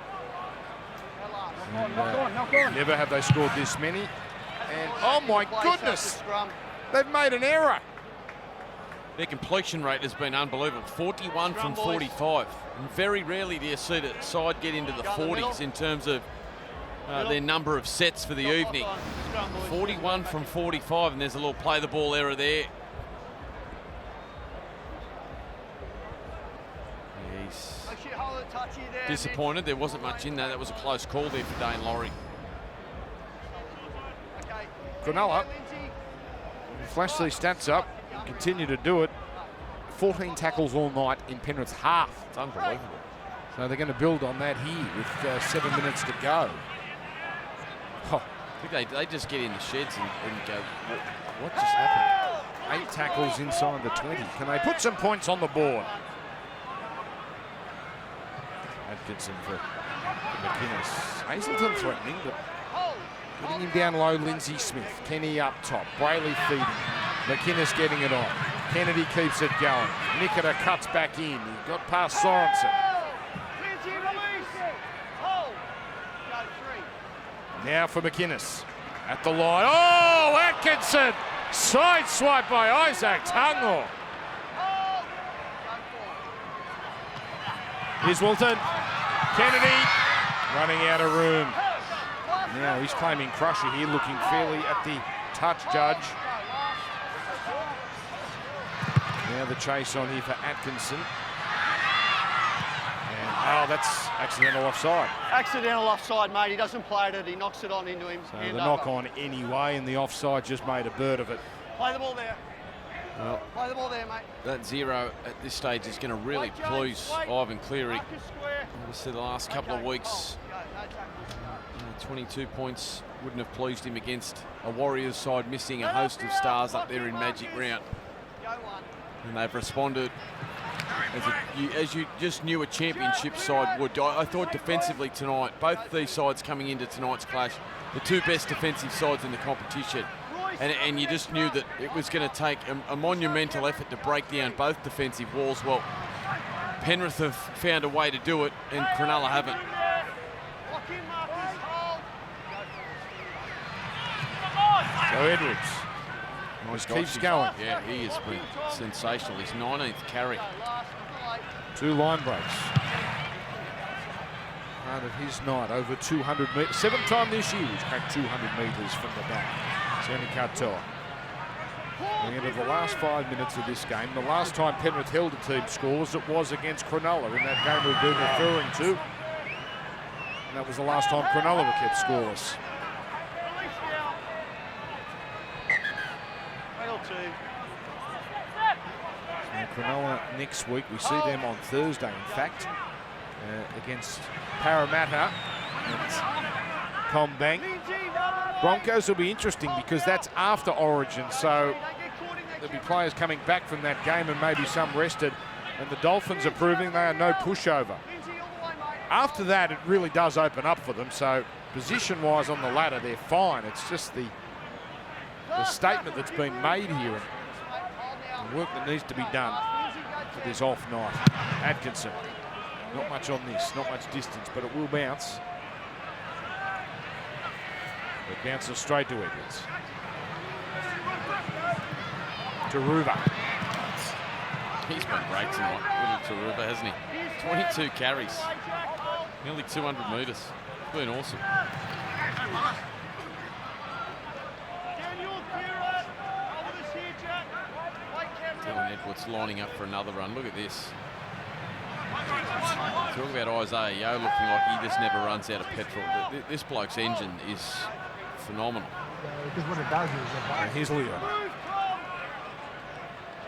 And, never have they scored this many. And, oh my goodness, they've made an error. Their completion rate has been unbelievable, 41 from 45. And very rarely do you see the side get into the 40s in terms of their number of sets for the evening. 41 from 45, and there's a little play the ball error there. He's disappointed. There wasn't much in there. That was a close call there for Dane Laurie. Cronulla flash these stats up, continue to do it. 14 tackles all night in Penrith's half. It's unbelievable. So they're going to build on that here with 7 minutes to go. Oh. I think they just get in the sheds and go, what just happened? 8 tackles inside the 20. Can they put some points on the board? Atkinson for McInnes. Hazelton threatening, but getting him down low, Lindsay Smith. Kenny up top. Brayley feeding. McInnes getting it on. Kennedy keeps it going. Nikita cuts back in. He got past Sorensen. Now for McInnes. At the line. Oh, Atkinson! Side swipe by Isaac Tungo. Here's Wilton. Kennedy running out of room. Now he's claiming Crusher here, looking fairly at the touch judge. Now the chase on here for Atkinson. And, that's accidental offside. Accidental offside, mate. He doesn't play it. He knocks it on into him. So the knock on anyway, and the offside just made a bird of it. Play the ball there. Well, Play the ball there, mate. that 0 at this stage is going to really please Ivan Cleary. Obviously, the last couple of weeks, 22 points wouldn't have pleased him against a Warriors side missing a host of stars up there in Magic Round. And they've responded as you just knew a championship side would. I thought defensively tonight, both these sides coming into tonight's clash, the two best defensive sides in the competition. And you just knew that it was going to take a monumental effort to break down both defensive walls. Well, Penrith have found a way to do it, and Cronulla haven't. So Edwards just keeps going. Yeah, he has been sensational. His 19th carry. 2 line breaks. Part of his night, over 200 metres. 7th time this year he's cracked 200 metres from the back. Sammy Katoa. At the end of the last 5 minutes of this game, the last time Penrith held a team scoreless, it was against Cronulla in that game we've been referring to. And that was the last time Cronulla were kept scoreless. And Cronulla next week, we see them on Thursday, in fact, against Parramatta and Combank. Broncos will be interesting because that's after Origin, so there'll be players coming back from that game and maybe some rested, and the Dolphins are proving they are no pushover. After that, it really does open up for them, so position-wise on the ladder, they're fine. It's just the statement that's been made here and the work that needs to be done for this off night. Atkinson, not much on this, not much distance, but it will bounce. It bounces straight to Edwards. Taruva. He's been great tonight, little Taruva, hasn't he? 22 carries, nearly 200 metres. It's been awesome. Dylan Edwards lining up for another run. Look at this. Talk about Isaiah Yeo looking like he just never runs out of petrol. This bloke's engine is phenomenal. Because what it does is... And here's Leo.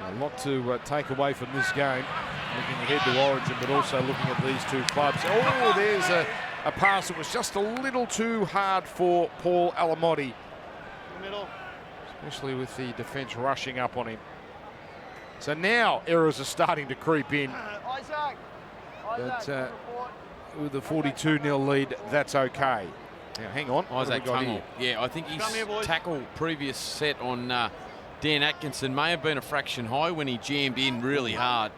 A lot to take away from this game. Looking ahead to Origin, but also looking at these two clubs. Oh, there's a pass that was just a little too hard for Paul Alamotti. Especially with the defence rushing up on him. So now errors are starting to creep in. But with a 42-0 lead, that's okay. Now, hang on. Isaac Tungle. Yeah, I think his tackle previous set on Dan Atkinson may have been a fraction high when he jammed in really hard.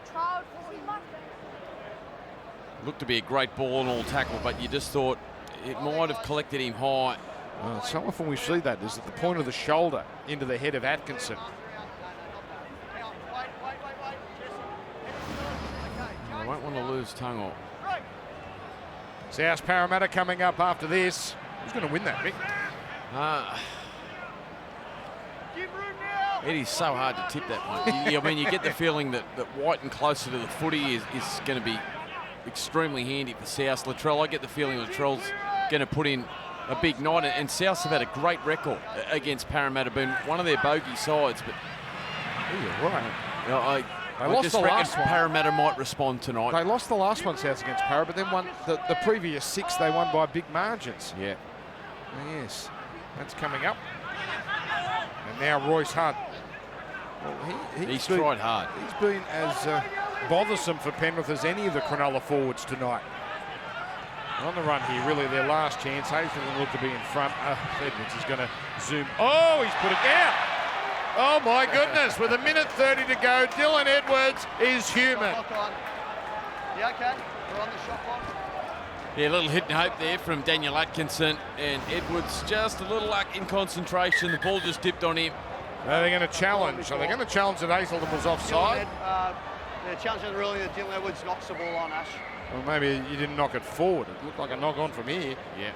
Looked to be a great ball and all tackle, but you just thought it might have collected him high. So often we see that is at the point of the shoulder into the head of Atkinson. I won't want to lose Tungle. South Parramatta coming up after this. Who's going to win that, Mick? It is so hard to tip that one. I mean, you get the feeling that White and closer to the footy is going to be extremely handy for South. Latrell, I get the feeling Latrell's going to put in a big night, and South have had a great record against Parramatta, been one of their bogey sides. But you're right. I lost the last one. Parramatta might respond tonight. They lost the last one, South, against Parra, but then won the previous 6. They won by big margins. Yeah. Yes, that's coming up. And now Royce Hunt. Well, he's tried hard. He's been as bothersome for Penrith as any of the Cronulla forwards tonight. On the run here, really their last chance. Hazelton look to be in front. Edwards is going to zoom. Oh, he's put it down. Oh my goodness, with 1:30 to go, Dylan Edwards is human. Yeah, okay. We're on the shot clock. Yeah, a little hit and hope there from Daniel Atkinson, and Edwards just a little lack in concentration. The ball just dipped on him. Are they going to challenge? Are they going to challenge that Hazelton was offside? They're challenging the ruling that Dylan Edwards knocks the ball on, Ash. Well, maybe you didn't knock it forward. It looked like a knock on from here. Yeah.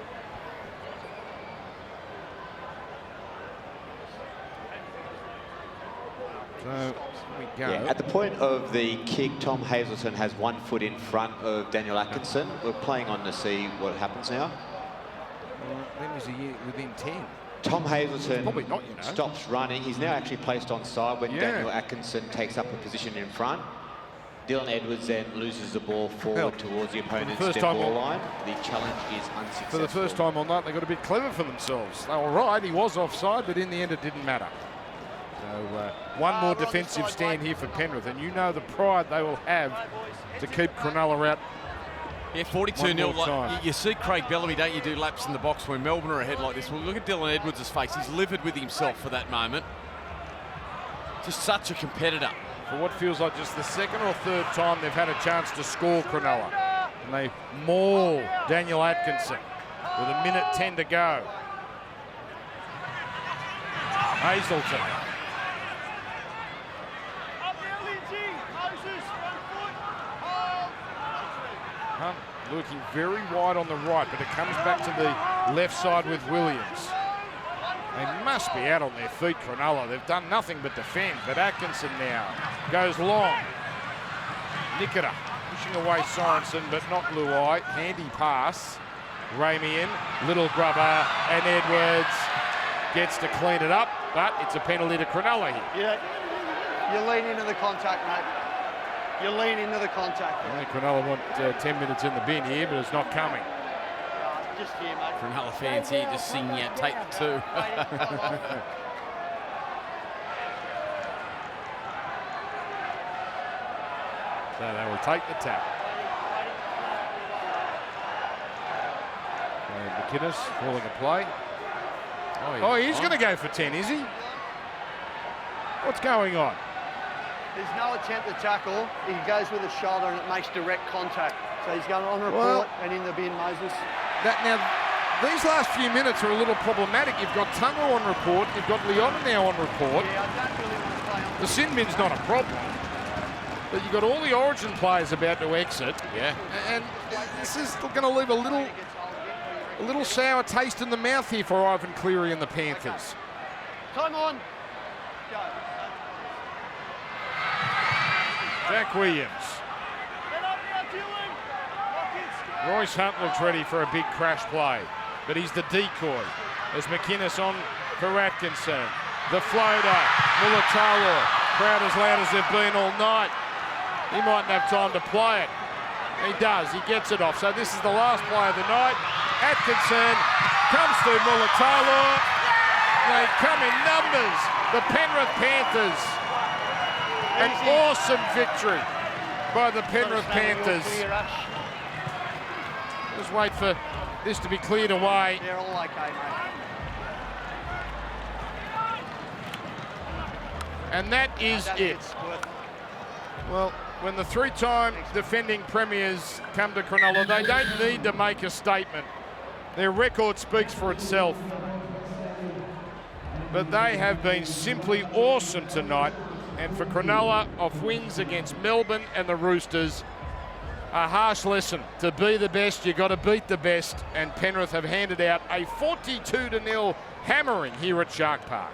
So here we go. Yeah, at the point of the kick, Tom Hazelton has 1 foot in front of Daniel Atkinson. We're playing on to see what happens now. When was he within 10? Tom Hazelton Probably not, you know. stops running. He's now actually placed on side when Daniel Atkinson takes up a position in front. Dylan Edwards then loses the ball forward towards the opponent's dead ball line. The challenge is unsuccessful. For the first time all night, they got a bit clever for themselves. They were right, he was offside, but in the end it didn't matter. So one more defensive stand here for Penrith, and you know the pride they will have to keep Cronulla out. Yeah, 42-0. Like, you see Craig Bellamy, don't you, do laps in the box when Melbourne are ahead like this. Well, look at Dylan Edwards' face. He's livid with himself for that moment. Just such a competitor. For what feels like just the second or third time they've had a chance to score Cronulla. And they maul Daniel Atkinson with 1:10 to go. Hazelton. Hunt looking very wide on the right, but it comes back to the left side with Williams. They must be out on their feet, Cronulla. They've done nothing but defend, but Atkinson now goes long. Nikita pushing away Sorensen, but not Luai. Handy pass. Ramian, little grubber, and Edwards gets to clean it up, but it's a penalty to Cronulla here. Yeah, you lean into the contact, mate. You lean into the contact. I think Cronulla want 10 minutes in the bin here, but it's not coming. Just here, mate. Cronulla fans here just singing out, take the 2. So they will take the tap. So McInnes calling a play. Oh, he's going to go for 10, is he? What's going on? There's no attempt to tackle. He goes with his shoulder and it makes direct contact. So he's going on report and in the bin, Moses. Now, these last few minutes are a little problematic. You've got Tungo on report. You've got Leona now on report. Yeah, I don't really want to play on. The sin bin's not a problem. But you've got all the Origin players about to exit. Yeah. And this is going to leave a little sour taste in the mouth here for Ivan Cleary and the Panthers. Time on. Go. Jack Williams. Royce Hunt looks ready for a big crash play, but he's the decoy. As McInnes on for Atkinson. The floater, Mulatalo. Crowd as loud as they've been all night. He mightn't have time to play it. He does, he gets it off. So this is the last play of the night. Atkinson comes through Mulatalo. They come in numbers. The Penrith Panthers. An awesome victory by the Penrith Panthers. Just wait for this to be cleared away. They're all okay, mate. And that is it. Well, when the 3-time defending premiers come to Cronulla, they don't need to make a statement. Their record speaks for itself. But they have been simply awesome tonight. And for Cronulla, off wins against Melbourne and the Roosters, a harsh lesson. To be the best, you've got to beat the best. And Penrith have handed out a 42-0 hammering here at Shark Park.